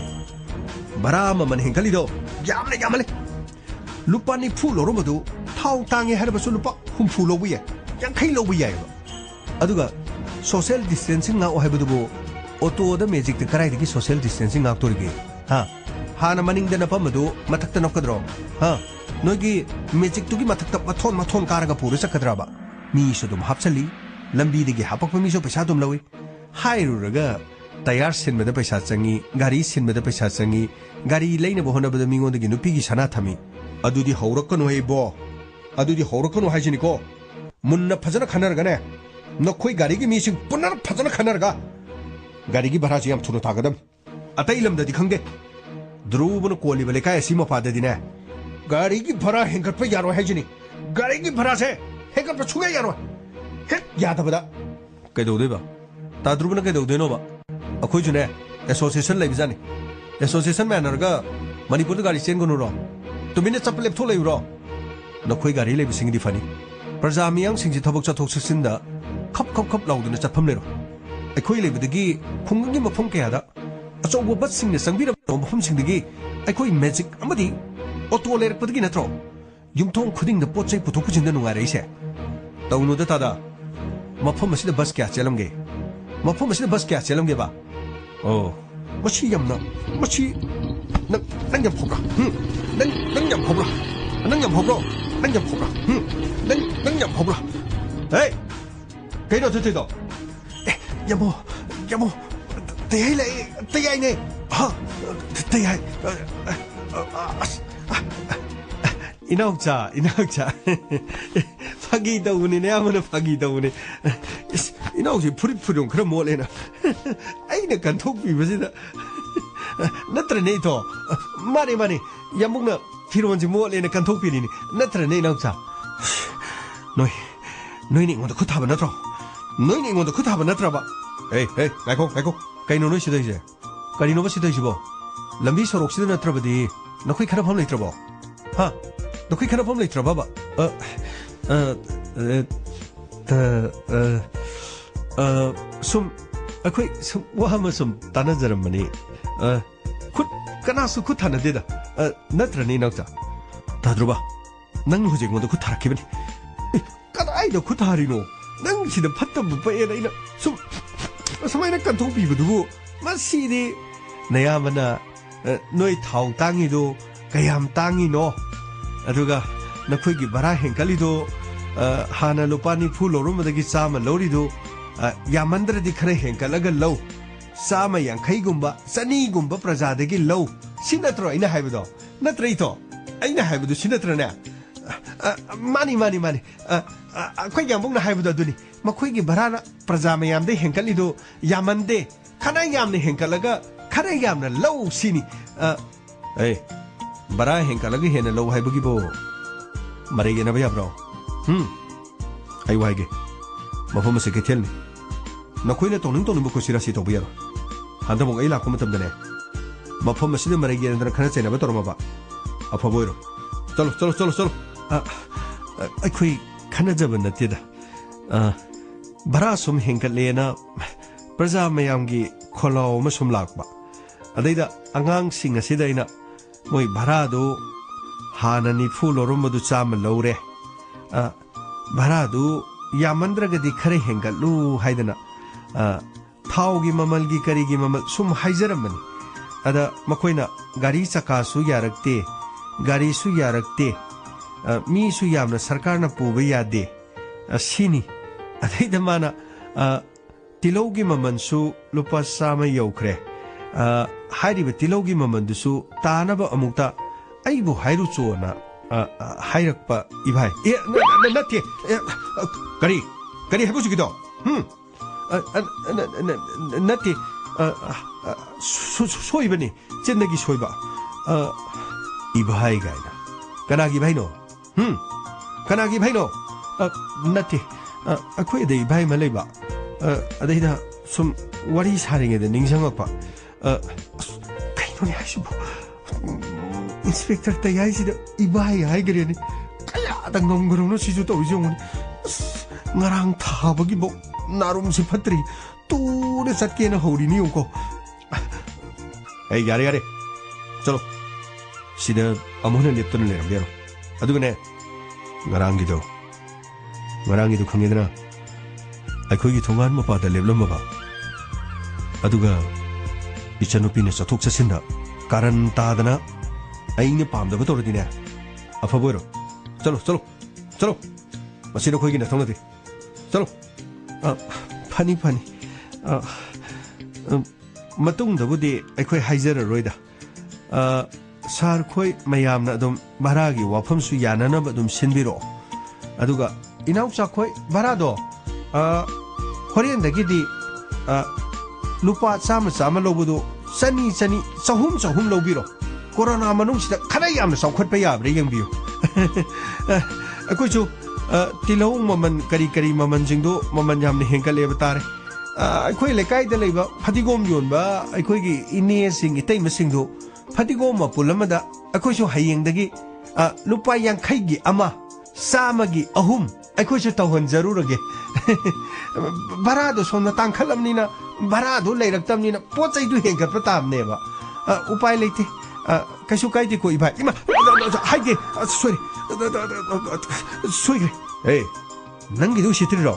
बरा ममन हेंगलिदो यामले लुपा निफु लोरमदु थाव तांगे हरबसु लुपा हुमफु लोबुये यांखै लोबुये अदुगा सोशल डिस्टेंसिंग ना ओहाइबदुबो ऑटो द मैजिक द कराइदगी सोशल डिस्टेंसिंग ना तोरगे हाना मनिंग द नपमदु मथक्ता नकद्रो नोगी मैजिक तुगी मथक्ता मथोन कारगा पुरे सकद्राबा मी सुदुम हापसली लंबी दिगी हापक मिसो पैसा दुम लवे हाइरुरगा तैयार सिनबद पैसा चंगी गाड़ी सिनबद पैसा चंगी गाड़ी लेने होनबद मिंगोंदगी नुपीगी सना थमी अदुदी हौरकनो हेबो अदुदी हौरकनो हाइजिनिको मुन्ना फजना खनरगने नखोई गाड़ी की मीसिंग पुनर फजना खनरगा गाड़ी की भराजी हम थुनो थागदम अतई लमददी खंगे ध्रुवन कोली बले काय सीमा पाददिने गाड़ी की भरा हेंगत पे यारो हाइजिनी गाड़ी की भरा से हेंगत पे छुगे यारो हे यादबदा कैदोदेबा ताद्रुबन कैदोदेनोबा अखोइजुने एसोसिएशन लेबिजानी एसोसिएशन मैनरगा मणिपुर गाड़ी चेंगनुरो तुमिने चप लेपथो लेउरो नखोइ गाड़ी लेबिसिंगदि फनी प्रजा मियांग सिंगजि थबक चथोक ससिंदा खप लाउदुना चथफम लेरो अखोइ लेबदगी खुंगंगी मफम कयादा अचौबो बस सिंगने संबिरब मफम सिंगदगी अखोइ मैजिक अमदी ऑटो लेरपदगी नत्रो युमथों खुदिंग द पोचै पुथोक पुजिंदा नुंगारेइसे तौनुदा तादा मफम असिदा बस क्या चलमगे मफम असिदा बस क्या चलमगे बा ओ मची यमना मची नंग यम फोब्रा नंग यम फोब्रा नंग यम फोब्रा ए कइनो थथिदो ए यमो तयाई ने हा तयाई इनाउचा फागी दउने ने आमना फागी दउने इनाउजी फुरुं खरा मोलेना आइना कंथोक बिबसिदा नत्र ने तो माने यमुगना फिरोंजी मोलेना कंथोक पिरिनी नत्र ने इनाउचा नोइ नि ngोंदा खुथाबा नत्रो नोइ नि ngोंदा खुथाबा नत्रबा ए गाइखो कइनो नोइ सिदैजे करिनो बा सिदैजिबो लंबी सरोक सिदा नत्रबदी नखोइ खरा फम लेत्रबो हा नखोइ खरा फम लेत्रबा सुम अखोइ वहाम सुम तानजरमनी खुद कनासु खुद थानदेदा नत्रनी नौचा ताद्रुबा नंग हुजे ngोंदा खुद थारखिबनी कदाइदो खुद थारिनो नंग सिदा फत्तबु पएना सुम समायना कंथोक बिबदुबु मसीदि नयामना नोइ थाव तांगिदो कयाम तांगिनो अदुगा नखोइगी बरा हेंकलिदो हाना लुपानी फू लोरुमदगी चामा लौरिदो यामंद्रदि खरे हेंकलगा लौ चामा यांखैगुंबा चनीगुंबा प्रजादगी लौ सि नत्रो आइना हाइबदो नत्रैतो आइना हाइबदो सि नत्रने मानी अखोइ यामबुंगना हाइबदो दुनी मखोइगी बराना प्रजा मयामदे हेंकलिदो यामंदे खना यामने हेंकलगा खरे यामना लौ सिनी ए बरा हेंकलगा हेना लौ हाइबगिबो मरेगे नबया ब्रो आई वाइगे मफम से केथेलनी नखोइना तोनिंग खुसिरासी तोबियारो हांदमों आई लाको मतमदने मफम से मरेगे नदर खना चेनबा तोरमबा अफबोइरो चलो अखोइ खनजब नतेदा बरा सुम हेंकलेना प्रजा मयामगी खोलाव मसुम लाकबा अदैदा अंगांग सिंग असिदैना मोइ भरादो हाना निफु लोरमदु चाम लौरे ꯚꯔꯥꯗꯨ ꯌꯥꯝꯃꯟꯗ꯭ꯔꯒꯗꯤ ꯈꯔ ꯍꯦꯟꯒꯠꯂꯨ ꯍꯥꯏꯗꯅ ꯊꯥꯎꯒꯤ ꯃꯃꯜꯒꯤ ꯀꯔꯤꯒꯤ ꯃꯃꯜ ꯁꯨꯝ ꯍꯥꯏꯖꯔꯝꯕꯅꯤ ꯑꯗ ꯃꯈꯣꯏꯅ ꯒꯥꯔꯤ ꯆꯀꯥꯁꯨ ꯌꯥꯔꯛꯇꯦ ꯒꯥꯔꯤꯁꯨ ꯌꯥꯔꯛꯇꯦ ꯃꯤꯁꯨ ꯌꯥꯝꯅ ꯁꯔꯀꯥꯔꯅ ꯄꯨꯕ ꯌꯥꯗꯦ ꯁꯤꯅꯤ ꯑꯗꯩꯗ ꯃꯥꯅ ꯇꯤꯜꯍꯧꯒꯤ ꯃꯃꯜꯁꯨ ꯂꯨꯄꯥ 100 ꯌꯧꯈ꯭ꯔꯦ ꯍꯥꯏꯔꯤꯕ ꯇꯤꯜꯍꯧꯒꯤ ꯃꯃꯜꯗꯨꯁꯨ ꯇꯥꯅꯕ ꯑꯃꯨꯛꯇ ꯑꯩꯕꯨ ꯍꯥꯏꯔꯨꯆꯣꯅ ꯍꯥꯏꯔꯛꯄ ꯏꯚꯥꯏ ꯅꯠꯇꯦ ꯀꯔꯤ ꯀꯔꯤ ꯍꯥꯏꯕ ꯍꯧꯖꯤꯛꯀꯤꯗꯣ ꯅꯠꯇꯦ ꯁꯣꯏꯕꯅꯤ ꯆꯤꯟꯗꯒꯤ ꯁꯣꯏꯕ 이바이 가이나 까나기 바이노 까나기 바이노 나티 아코에데 이바이 말레바 아데이다 좀 와리 사링에데 닝상학파 카이노니 하시보 인스펙터 때 야이시다 이바이 하이그레니 까야당 농그롱노 시주 떠오지오니 나랑 타버기 뭐 나름 시파트리 또래 satke나 호리니 오고 에이 야래 야래 चलो सीधा अमोहन लेप्तन ले रहा अदुगने ngaraंगी खंगेदना अखोगी थोंगान मपादा लेबलमबा अदुगा इचनुपीने चथोक चसिंदा कारण तादना आइने पामदबा तोरदिने अफबोरो चलो चलो चलो मसिनो खोगिने थोंगदि चलो फनी फनी मतुंगदबुदि अखोय हाइजररोइदा सार खोई मयामना अदुम भारागी वाफमसु याननब अदुम सिनबिरो अदुगा इनाउचा खोई भारादो होरेंदगिदि लुपा चाम लौबदो चनी चहुम लौबिरो कोरोना मनुंगसिदा खना यामना सौखटपा याब्रे यंबियो अखोइसु तिलौ ममन करी ममन जिंगदो ममन यामना हेंगलेबा तारे अखोइ लेकाइदा लेबा फदिगोम योनबा अखोइगी इने सिंग इतैम सिंगदो फतिगोम पुलमदा अखोइसु हयेंदगी लुपा यांखैगी अमा सामगी अहुम अखोइसु तौहन जरूरगे भरादो सोना तांखलमनिना भरादो लेरक्तमनिना पोचैदु हेंगतप तामनेबा उपाय लेते कैसु काइदे को इभा इमा हाइगे सोइग्रे ए नंगिदु सित्रिरो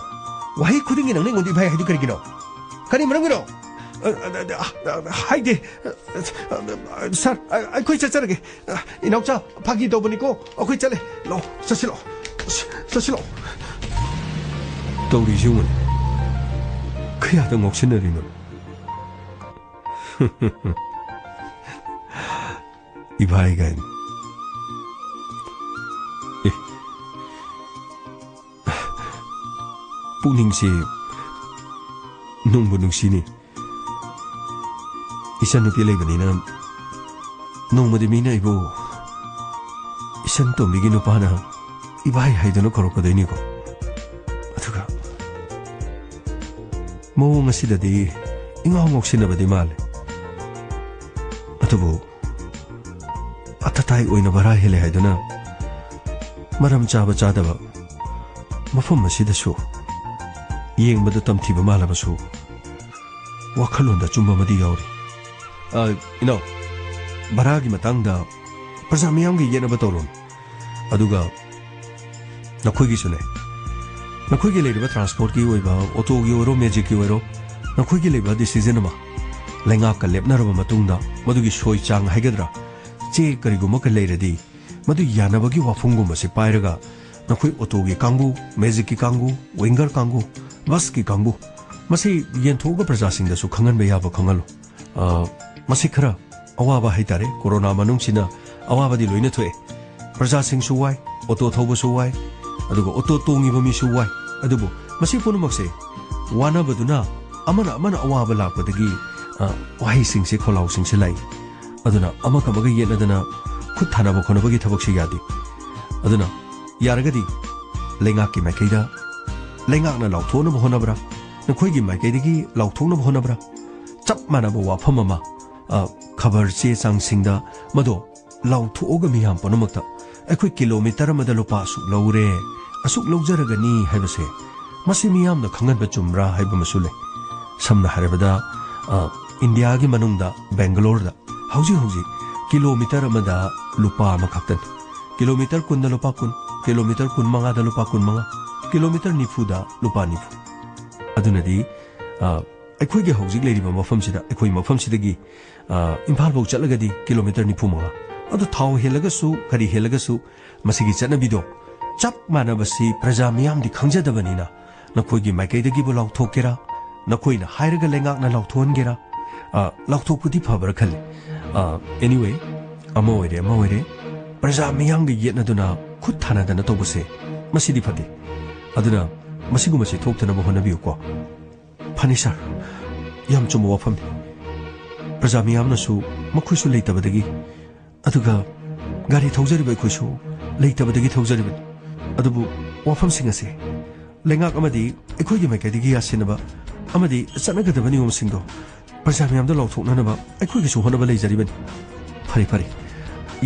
वाही खुदिंगी नंगने गोंदि भाई हाइदु करिगिनो कनि मरंगिनो हाइदे सर अखोई चचरगे इनाउचा फागी तौबनिको अखोई चले लो चसिलो तौरिजुन खयादा ngoksinariनो इभाई गाइन पुनिंगसे नुंबु नुंसिनी इसन नुपी लेबनिना नोंमदि मीना इबो इसन तोमिगी नुपाना इबाई हाइदनो खरोकदैनिको अथुगा मोंग असिददि इंगाव ngoksinabadi माले अथुबो अथताई ओइना बरा हेले हाइदना मरम चाबा चादबा मफम असिदसु येंबदा तमथिबा मालबसु वाखलोंदा चुम्बमदि यावरी भरागी मतंगदा प्रजा मियामगी येनबा तौरोन अदुगा नखोइगिसुने नखोइगी लेरिबा ट्रांसपोर्ट की ओइबा ऑटो की ओरो मैजिक की ओरो नखोइगी लेबा डिसीजन अमा लेंगा का लेपनरबा मतुंगदा मदुगी सोई चांग हाइगद्रा चे करिगुमा का लेरदी मदु यानबगी वाफुंगुमा से पाइरगा नखोइ ऑटो की कांगु मैजिक की कांगु विंगर कांगु बस की कांगु मसी येंथोगा प्रजा सिंगदसु खंगन बेयाबा खंगलो मसी खरा अवाबा हाइतारे कोरोना मनुंगसिना अवाबदी लोइना थोए प्रजा सिंगसु वाई ऑटो थौबसु वाई अदुगो ऑटो तोंगिबा मिसु वाई अदुबो मसी पुनुमक्से वानाबदुना अमना अवाबा लापदगी वाही सिंगसे खोलाउ सिंगसे लाई अदुना अमकमगा येनदना खुद थानाबा खोनबगी थबकसे यादी अदुना यारगदी लेंगाकी माइकैदा लेंगाकना लाउथोनबा होनबरा नखोइगी माइकैदगी लाउथोनबा होनबरा चप मानबा वाफम अमा खबर चे चांगसिंगदा मदो लाउथोगा मियाम पनमक्ता अखोइ किलोमीटर मदा लुपा असुक लौरे असुक लौजरगनी हाइबसे मसी मियामना खंगनबा चुमरा हाइबा मसुले समना हारबदा इंडिया की मनुंगदा बेंगलोर दा हौजी किलोमीटर मदा लुपा अमा खक्तन kilometer kun da lupa kun, kilometer kun manga da lupa kun manga, kilometer nifu da lupa nifu. Adunadi, akhoi ge hojik leiriba mafam sida akhoi mafam sida gi imphal bau chatlagadi kilometer nifu manga. Adu thau helagasu kari helagasu masigi chanabido chap manabasi praja miyam di khangjadabanina nakhoi gi maikaidagi bu lauthokera nakhoi na hairaga lengak na lauthongera lauthokpudi phabara khale. Anyway, ama oire praja miyam gi yetna duna khut thana dana tobuse masidi phade aduna masigu masi thoktana bo honabiu ko phani sir yam chumo wafam praja miyam na su makhuisu leitabadagi aduga gari thawjariba khoisu leitabadagi thawjariba adubu wafam singase lengak amadi ekhoigi maikadigi asinaba amadi chanagadabani om singdo praja miyam da lauthoknanaba ekhoigi su honaba leijaribani phari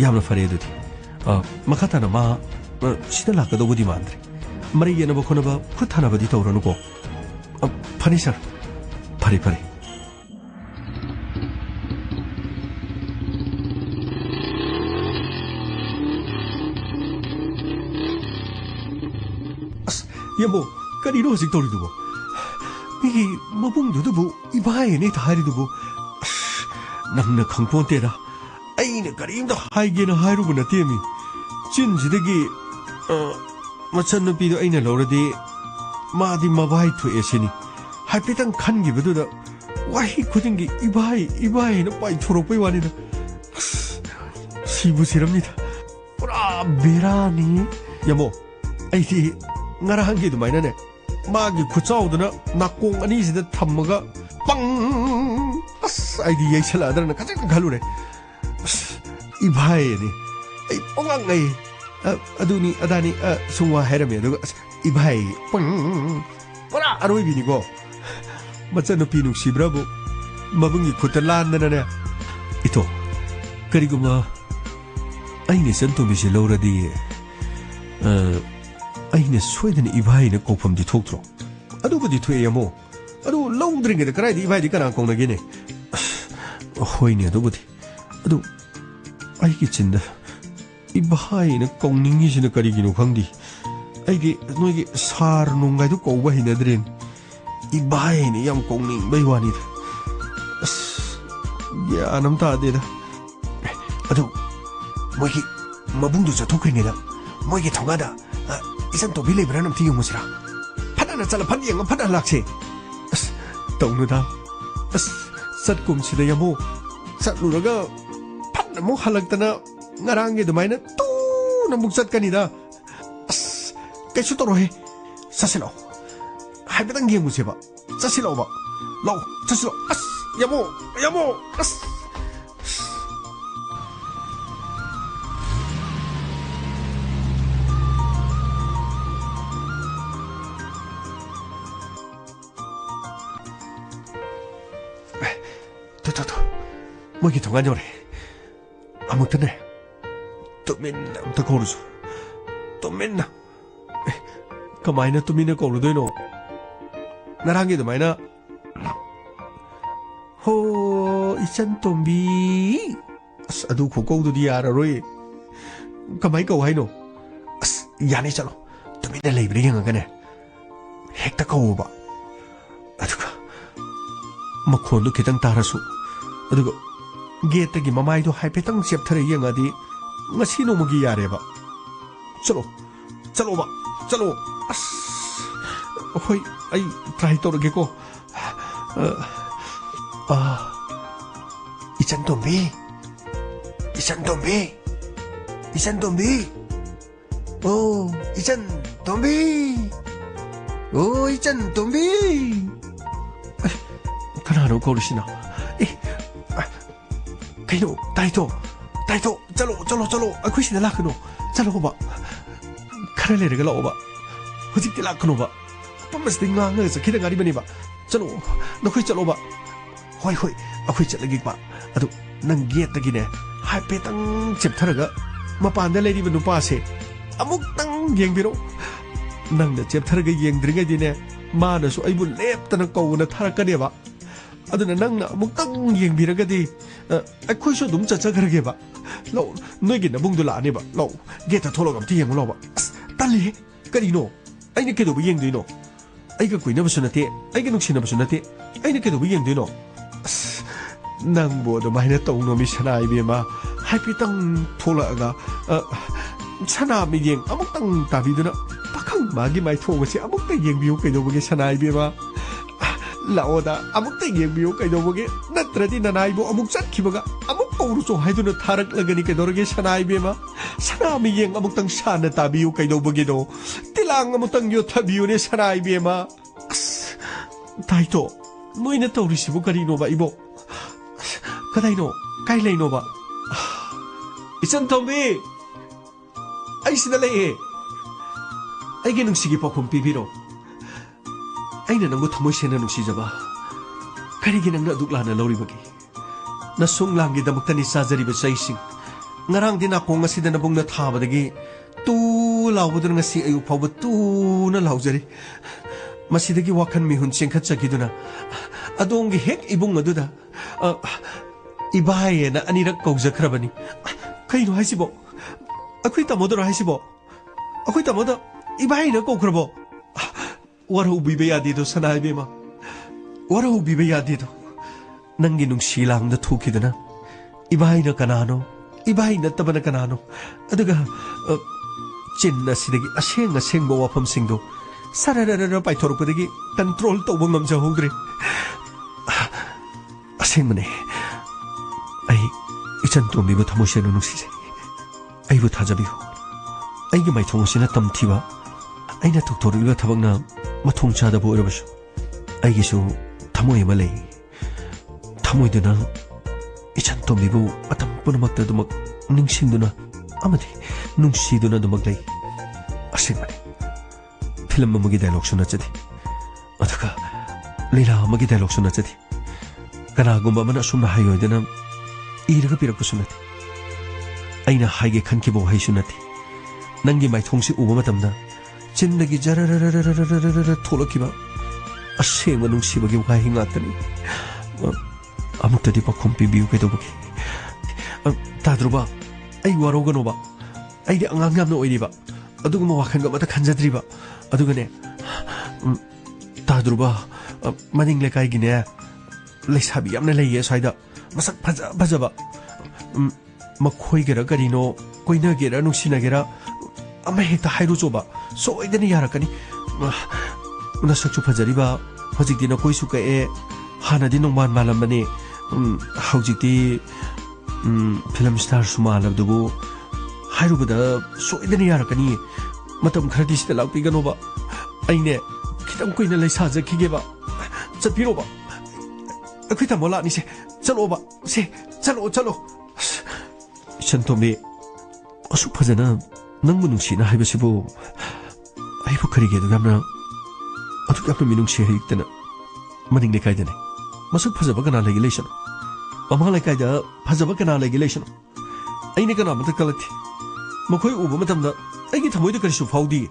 yamna phare adudi makhatana ma sida lakadobudi mandre mari yenaba khonaba khuthanabadi tawranuko phani sir phari Yamo, kanino hojik tawridubo migi mabungdudubu ibaine tharidubu nangna khangponteda aina karimda haigena hairubu natemi chinjidagi machannupido aina loradi madi mabai thuesini haipetang khangibaduda wahi khudingi ibai na pai thorokpai wanida sibu siramnida pura berani yamo aiti ngarahangi dumaina ne magi khuchauduna nakong ani sida thammaga pang aidi yeisala adana kajang galure ibai ni ai pongang ai aduni adani sungwa herame aduga ibai pang pura aroi bini go machan pi nuk sibrabu mabungi khutalan dana ne ito kariguma aini santo bisi loradi aina soidana ibai na kopam di thoktro adubadi thueyamo adu longdringe da karai di ibai di kana kongna gene hoine adubadi adu ai ki chinda ibai na kongningi sina karigino khangdi ai gi noi gi sar nungai du ko ba hinadrin ibai ni yam kongning bai wani ya anam ta de da adu moi gi mabungdu cha thokringe da moi gi thonga da isan to bile branam ti musira phana chala phan yang phana lakse tawnu da sat kum sida yamo sat luraga phana mo halaktana ngarange dumaina tu na muksat kanida kaisu to rohe sasilo haibetang ge museba sasilo ba law sasilo yamo Mogi thonga nyore amutane tuminna amta korusu tuminna kamaina tumina korudoino narangi dumaina ho ichan tombi adu khokoudu di yararoi kamai ko haino yani chalo tumina leibre yangane hekta kawba aduga makhondu kitang tarasu aduga gate gi mamai do haipetang chepthare yangadi ngasi no mugi yareba chalo as hoi ai try torge ko ichan tombi oh ichan tombi kanano korishina kaino taito chalo akhoi sida lakno chalo ba khara le rega lo ba hojik ti lakno ba pamas dinga nga sa khida ngari bani ba chalo nakhoi chalo ba hoi akhoi chalagi ba adu nang get tagi ne haipetang cheptharaga mapanda le ri banu pa se amuk tang yengbiro nang da cheptharaga yengdringa dine mana su aibu leptana kawna tharakane ba aduna nang na amuk tang yengbiraga di akhoi so dum chacha garage ba lau noi gi na bung du la ni ba lau ge ta tholo gam ti yeng lo ba tali kari no ai ni ke do yeng dui no ai ga kui na ba su na te ai ga nuk sin na ba su na te ai ni ke do yeng dui no nang bo do mai na tong no mi sanai bi ma hai pi tang thola ga sana mi yeng amuk tang ta bi du na pakhang ma gi mai thong si amuk ta yeng bi ke do ba ge sanai bi ma laoda amuk ta yeng bi ke do ba ge natradi nanai bo amuk chat ki ba ga amuk pauru so hai du na tharak lagani ke do ge sanai bi ma sana mi yeng amuk tang sana ta bi ke do ba ge do tilang amuk tang yo tha bi ne sanai bi ma tai to noi na to ri si bo kari no ba ibo kadai no kai lai no ba isan tombi ai sida lai ai ge nung sigi pakhum pi biro ai na nang thamoi sena nung si jaba kari ge nang na dukla na lori bagi na sung lang gi damak tani sajari ba sai sing ngarang dina ko ngasi da na bung na tha ba dagi tu law bu nga si ayu phaw ba tu na law jari masidagi wakhan mi hun chengkhat chakiduna adongi hek ibung aduda ibai na anirak kaujakhrabani kaino haisibo akhoi tamodoro haisibo akhoi tamoda ibai na kaukrabo wara ubibe yadi do sanai bema wara ubibe yadi do nangi nung silang da thukiduna ibai na kanano ibai na tabana kanano aduga chinna sidagi aseng aseng bo wafam singdo sararara paithorukpadagi control tawba ngamjahꯧdre asengmane ai ichan tombibu thamosena nuksijai aibu thajabihu aigi maithongosina tamthiba aina thokthoriba thabakna mathong chadaba oirabasu aigisu thamoi ama lei thamoiduna ichan tombibu matam punamakta dumak ningsingduna amadi nungsiduna dumak lei asengmane film amagi dialogue suna chadi aduga leela amagi dialogue suna chadi kana gumba mana sumna hayo dena iraga pirak sunati aina haige khanki bo hai sunati nangi mai thongsi uba matamda chindagi jarararararararara tholokiba asengma nungsibagi wa hingatani amuktadi pakhum pibiu kedobagi tadruba ai waroganoba ai de angang yamna oiriba aduguma wakhan ga mata khanjadriba adugane tadruba maning lekai gine leisabi yamna leiye saida masak phajaba makhoi gera garino koina gera nuksina gera ama hekta hairu joba soidani yarakani na sakchu phajariba hojikti na koisu ka e hanadi nongman malambane hojikti film star sumala dubu hairu bada soidani yarakani matam khardi sita lakpi ganoba aine khitam koina leisa jakhigeba chatpiroba akhita mola ni se chalo ba se chalo chantombe asu phajana nangmu nungsina haibasibu aibu kharige du gamna atu kapna minungsi haitana maning lekai dane masuk phajaba kana regulation mama lekai da phajaba kana regulation aine kana mata kalati makhoi uba matamda aigi thamoida karisu faudi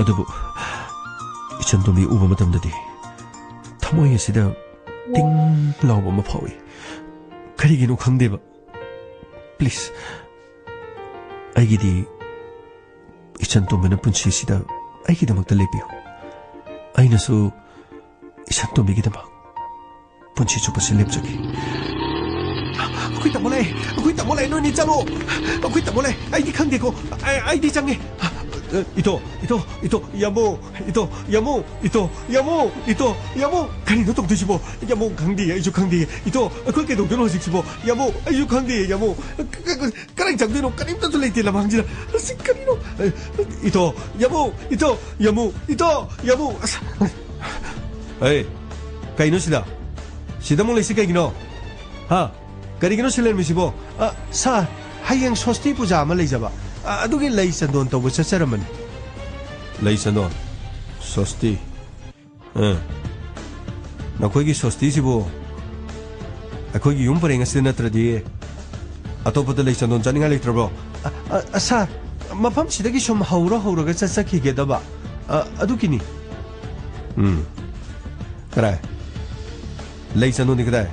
adubu ichantombi uba matamdadi thamoi asida ting lawba ma phawi karigino khangdeba please aigidi ichantombina punchi sida aigi damakta lepiyo aina su ichantombi gi damak punchi chupa se lepjaki akui tamole no ni chalo akui tamole aidi khangde ko aidi change ito yamu kani no tokde sibo yamu khangdi aiju khangdi ito akoi ke dokdo no sibo yamu aiju khangdi yamu karang changde no kanim to leite la mangjira sikani no yamu hey kaino sida mo lesi kaigino ha karigino silen misibo sa hayang sosti puja ma leijaba adugi lei sandon to busa saraman lei sandon sosti na koigi sosti sibo akoigi yum parenga sinatradi atopada lei sandon janinga lektrabo sa mafam sidagi som haura ga chachaki gedaba adukini krai lei sandon ni krai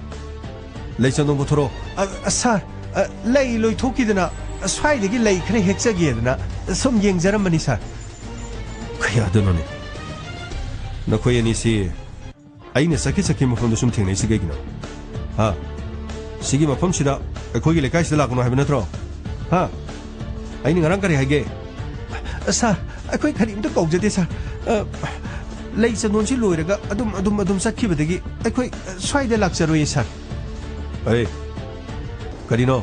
lei sandon botoro sa lei loi thokidana swaidagi lei khare hekchagedana som yengjaramani sir kaya adunone nakhoi ani si aina sakhi mafam da sum thengnai sigegino ha sigi mafam sida akhoi gi lekai sida lakno haibna tro ha aini ngarang kari haige sir akhoi khari imta kaujade sir lei chanon si loiraga adum sakhibadagi akhoi swaida lakcharoi sir ai karino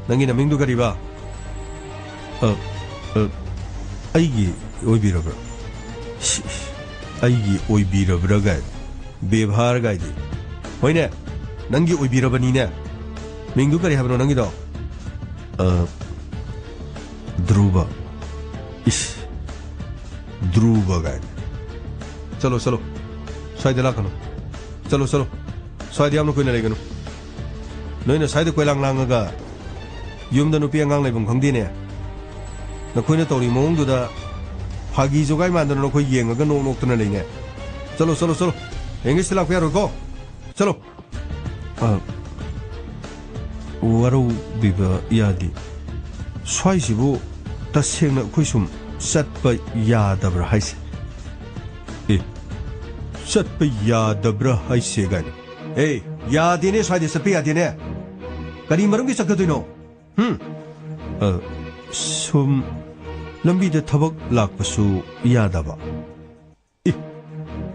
nangi namingdu kariba aigi oibirabra aigi oibirabra ga bebhar ga di hoine nangi oibirabani ne mingdu kari habno nangi do dhruva dhruva ga chalo saide lakano chalo saide amno koina legano noina saide koilang langaga yumda nupi angang leibum khangdine nakoina tori mongdu da hagi jogai mandana nokoi yengaga noktana leine chalo english la pyaro ko chalo waro biba yadi swaisibu tasengna khoisum satpa yadabra haise satpa yadabra haise ga yadine swaide satpa yadine kari marumgi sakkadoino sum lambi da thabak lakpasu yadaba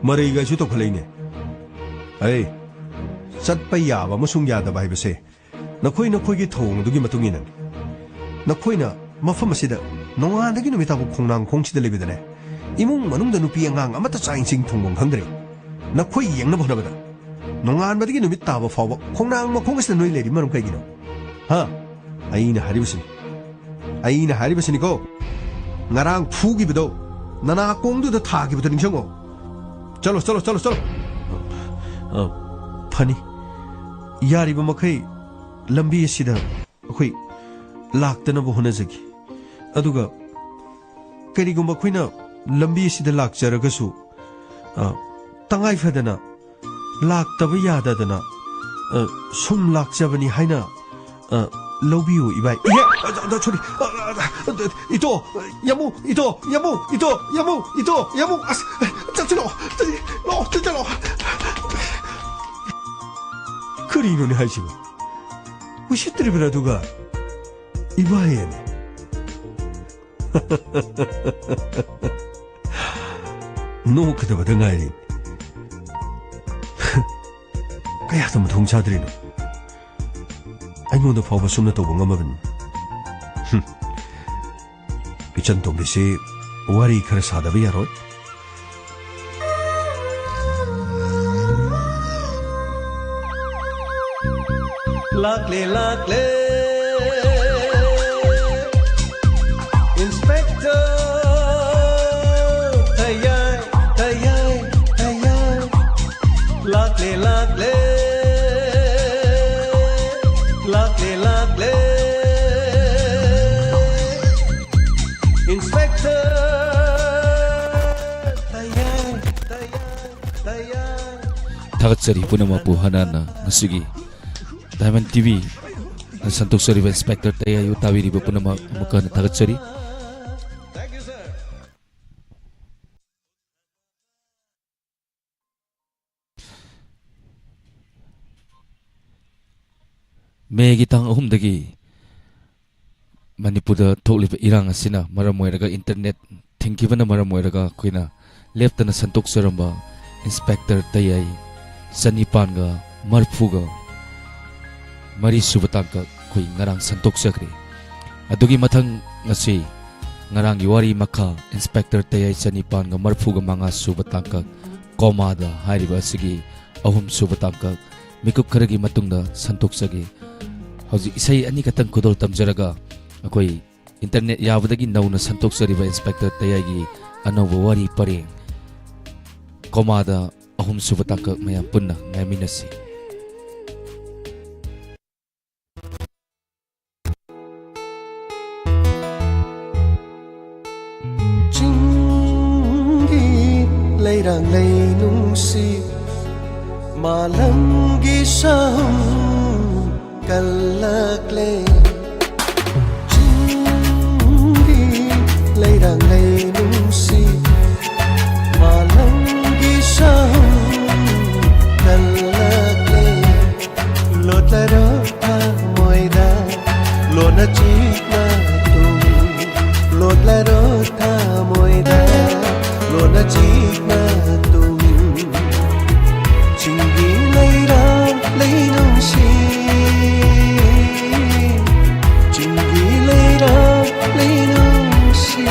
marai ga su to khalaine satpa yaba musung yadaba haibase nakhoi gi thong dugi matungina nakhoi mafam asida nongadagi numitabu khongnang khongchida lebidane imung manungda nupi angang amata chaing thongbong khangdre nakhoi yengna bhonabada nongan badagi numit taba fawa khongnang ma khongasida noi leri marum kaigino ha aina haribasini ko ngarang phugibido nana kongdu da thagibido ningsango chalo phani yariba makhai lambi asida akhoi laktana bo honajagi aduga karigumba khoina lambi asida lakjaragasu tangai fadana laktaba yadadana sum lakjabani haina lobbiu ibai sorry ito yamu as chalo kurino ni haisiba ushittribra duga ibaene no kadaba dangairi kaya dum thongchaдрino 아이모도 파워 숨나 또 뭔가만 이전 동대시 와리 카르 사다비 야로 lakle inspector tayay lakle Inspector Tagatchari punamapu hanana ngasigi Diamond TV santok sariba Inspector tayayu tawiriba punama amukan tagatchari Megi tang ahumdagi Manipurda thokliba irang asina maram oiraga internet thingkibana maram oiraga koina leptana santok saramba Inspector tayai sanipanga marphuga mari subatangka koi ngarang santok sakri adugi mathang ngasi ngarang wari makha Inspector tayai sanipanga marphuga manga subatangka komada hariba sigi ahum subatangka mikup kharagi matungda santok sagi hauji isai ani katang kudol tamjaraga akoi internet yabadagi nauna santok sariba Inspector tayagi anoba wari pareng komada ahum subatangka mayam punna ngaminasi Chingi leirang leinungsi malamgi sahum kalla ꯂꯥꯛꯂꯦ ꯆꯤꯡꯒꯤ ꯂꯩꯔꯥꯡ ꯂꯩꯅꯨꯡꯁꯤ ꯃꯥꯂꯪꯒꯤ ꯁꯍꯨꯝ ꯀꯜꯂꯛꯂꯦ ꯂꯣꯠꯂꯔꯣ ꯊꯃꯣꯏꯗ ꯂꯣꯟꯅ ꯆꯤꯛꯅ ꯇꯨꯝꯃꯤ ꯂꯣꯠꯂꯔꯣ ꯊꯃꯣꯏꯗ ꯂꯣꯟꯅ ꯆꯤꯛꯅ ꯇꯨꯝꯃꯤ ꯆꯤꯡꯒꯤ ꯂꯩꯔꯥꯡ ꯂꯩꯅꯨꯡꯁꯤ ꯆꯤꯡꯒꯤ ꯂꯩꯔꯥꯡ ꯂꯩꯅꯨꯡꯁꯤ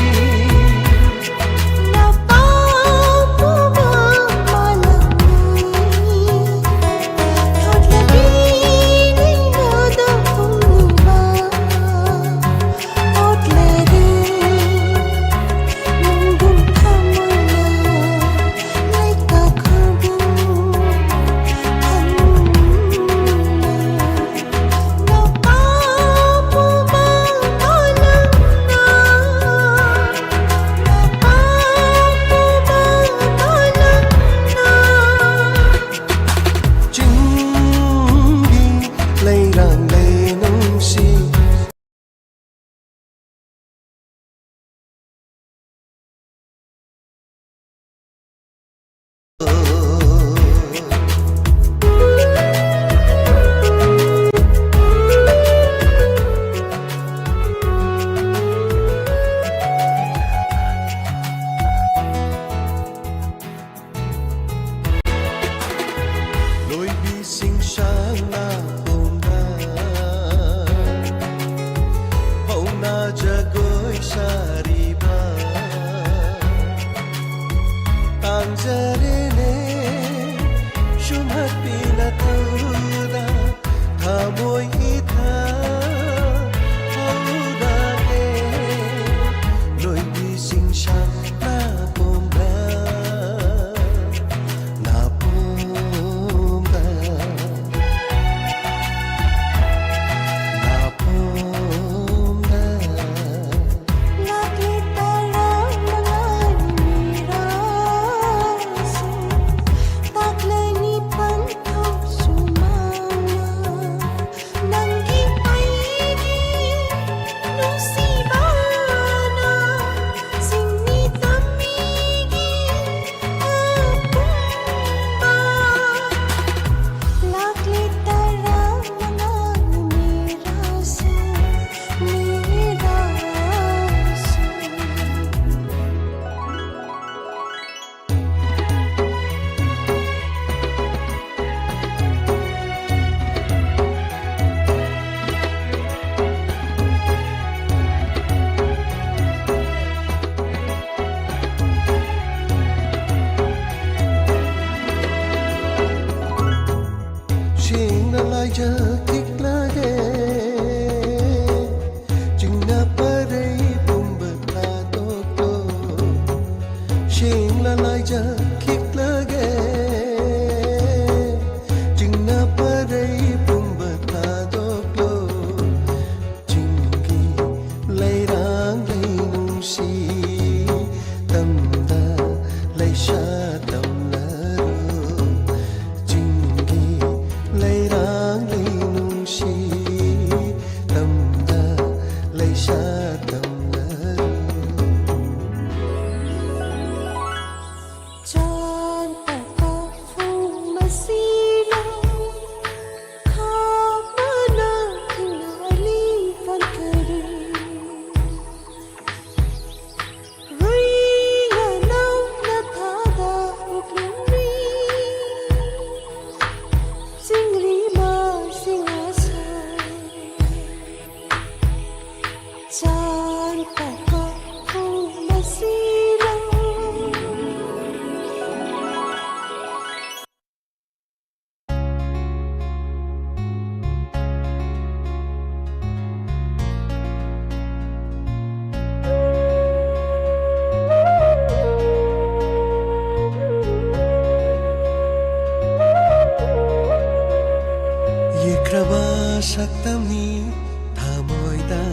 ꯁꯛꯇꯝꯅꯤ ꯊꯃꯣꯏꯗ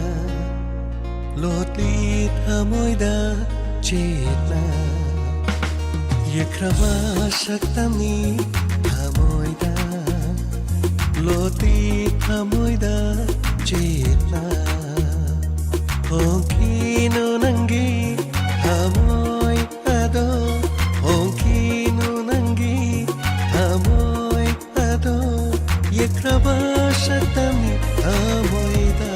ꯂꯣꯠꯂꯤ ꯊꯃꯣꯏꯗ ꯆꯦꯠꯅ ꯌꯦꯛꯈ꯭ꯔꯕ ꯁꯛꯇꯝꯅꯤ ꯊꯃꯣꯏꯗ ꯂꯣꯠꯂꯤ ꯊꯃꯣꯏꯗ ꯁꯛꯇꯝꯅꯤ ꯊꯃꯣꯏꯗ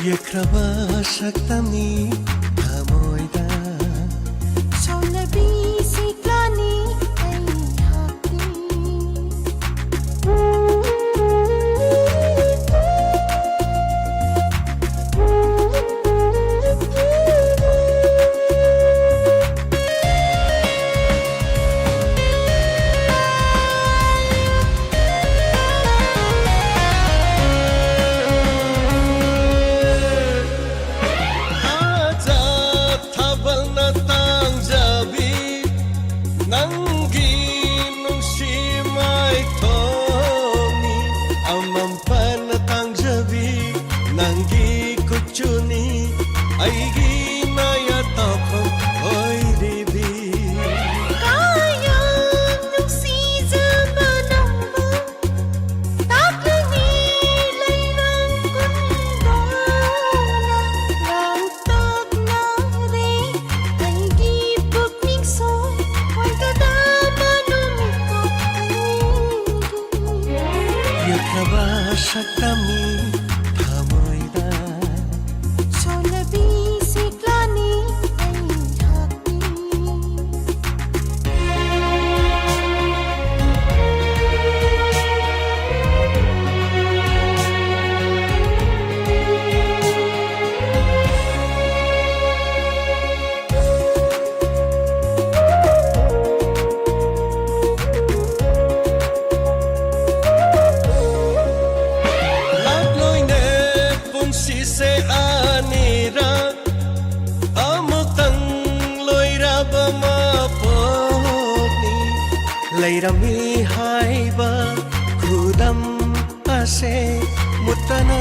ꯌꯦꯛꯈ꯭ꯔꯕ ꯁꯛꯇꯝꯅꯤ ꯊꯃꯣꯏꯗ ꯁꯣꯜꯂꯕꯤ ꯁꯤꯛꯂꯥꯅꯤ ꯑꯩꯍꯥꯛꯇꯤ ꯅꯪꯒꯤ ꯅꯨꯡꯁꯤ ꯃꯥꯏꯊꯣꯡꯅꯤ ꯑꯃꯝꯄꯅ ꯇꯥꯡꯖꯕꯤ ꯅꯪꯒꯤ ꯀꯨꯆꯨꯅꯤ ꯑꯩꯒꯤ ꯅꯥꯌꯥ ꯇꯥꯐꯝ ꯑꯣꯏꯔꯤꯕꯤ ꯀꯥꯌꯥꯝ ꯅꯨꯡꯁꯤꯖꯕ ꯅꯪꯕꯨ ꯇꯥꯛꯂꯅꯤ ꯂꯩꯔꯥꯡ ꯀꯨꯟꯗꯣꯅ ꯂꯥꯡꯇꯛꯅꯔꯦ ꯑꯩꯒꯤ ꯄꯨꯛꯅꯤꯡꯁꯨ ꯌꯦꯛꯈ꯭ꯔꯕ ꯁꯛꯇꯝꯅꯤ ꯊꯃꯣꯏꯗ ꯁꯣꯜꯂꯕꯤ ꯁꯤꯛꯂꯥꯅꯤ ꯑꯩꯍꯥꯛꯇꯤ ꯂꯥꯛꯂꯣꯏꯅꯦ ꯄꯨꯟꯁꯤꯁꯦ ꯑꯅꯤꯔꯛ ꯑꯃꯨꯛꯇꯪ ꯂꯣꯏꯔꯕ ꯃꯄꯣꯛꯅꯤ ꯂꯩꯔꯝꯃꯤ ꯍꯥꯏꯕ ꯈꯨꯗꯝ ꯑꯁꯦ ꯃꯨꯠꯇꯅ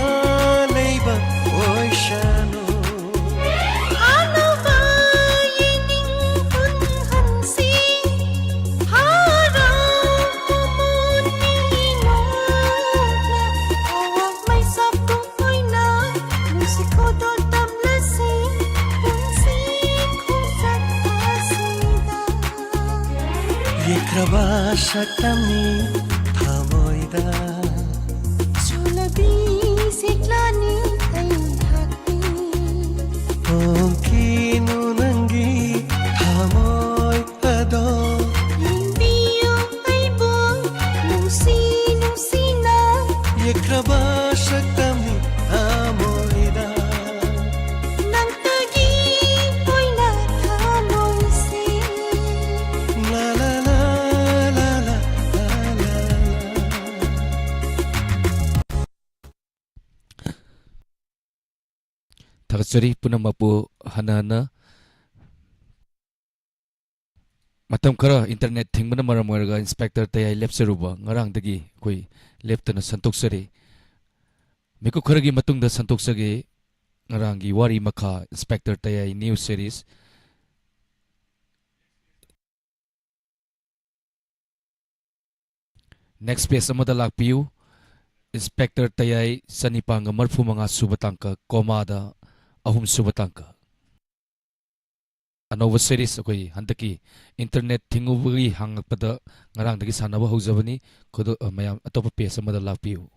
ꯂꯩꯕ ꯑꯣꯏꯁꯅꯨ ꯑꯅꯧꯕ ꯌꯦꯡꯅꯤꯡ ꯄꯨꯟꯍꯟꯁꯤ ꯍꯔꯥꯎ ꯃꯃꯣꯟꯒꯤ ꯅꯣꯛꯅ ꯑꯋꯥꯛꯃꯩꯁꯥ ꯄꯨꯡꯑꯣꯏꯅ ꯅꯨꯡꯁꯤ ꯈꯧꯗꯣꯜ ꯇꯝꯂꯁꯤ ꯄꯨꯟꯁꯤ ꯈꯣꯡꯆꯠ ꯑꯁꯤꯗ ꯌꯦꯛꯈ꯭ꯔꯕ ꯁꯛꯇꯝꯅꯤ ꯊꯃꯣꯏꯗ ꯁꯣꯜꯂꯕꯤ ꯁꯤꯛꯂꯥꯅꯤ ꯑꯩꯍꯥꯛꯇꯤ ꯍꯣꯡꯈꯤꯅꯨ ꯅꯪꯒꯤ ꯊꯃꯣꯏ ꯑꯗꯣ ꯌꯦꯡꯕꯤꯌꯨ ꯑꯩꯕꯨ ꯅꯨꯡꯁꯤ ꯅꯨꯡꯁꯤꯅ ꯌꯦꯛꯈ꯭ꯔꯕ ꯁꯛꯇꯝꯅꯤ ꯊꯃꯣꯏꯗ ꯅꯪꯇꯒꯤ ꯑꯣꯏꯅ ꯊꯃꯣꯏꯁꯤ ला ला ला ला ला ला ला Thakachari punamapu hana matam khara internet thingmana maram oiraga inspector tayai lepsaruba ngarangdagi koi leptana santoksari miku kharagi matungda santoksage ngarangi wari makha inspector tayai new series next page amada lakpiu inspector tayai sanipanga marfu manga subatangka komada ahum subatangka anova series akoi handaki internet thingubi hangakpada ngarangdagi sanaba hojabani khodo mayam atopa page amada lakpiu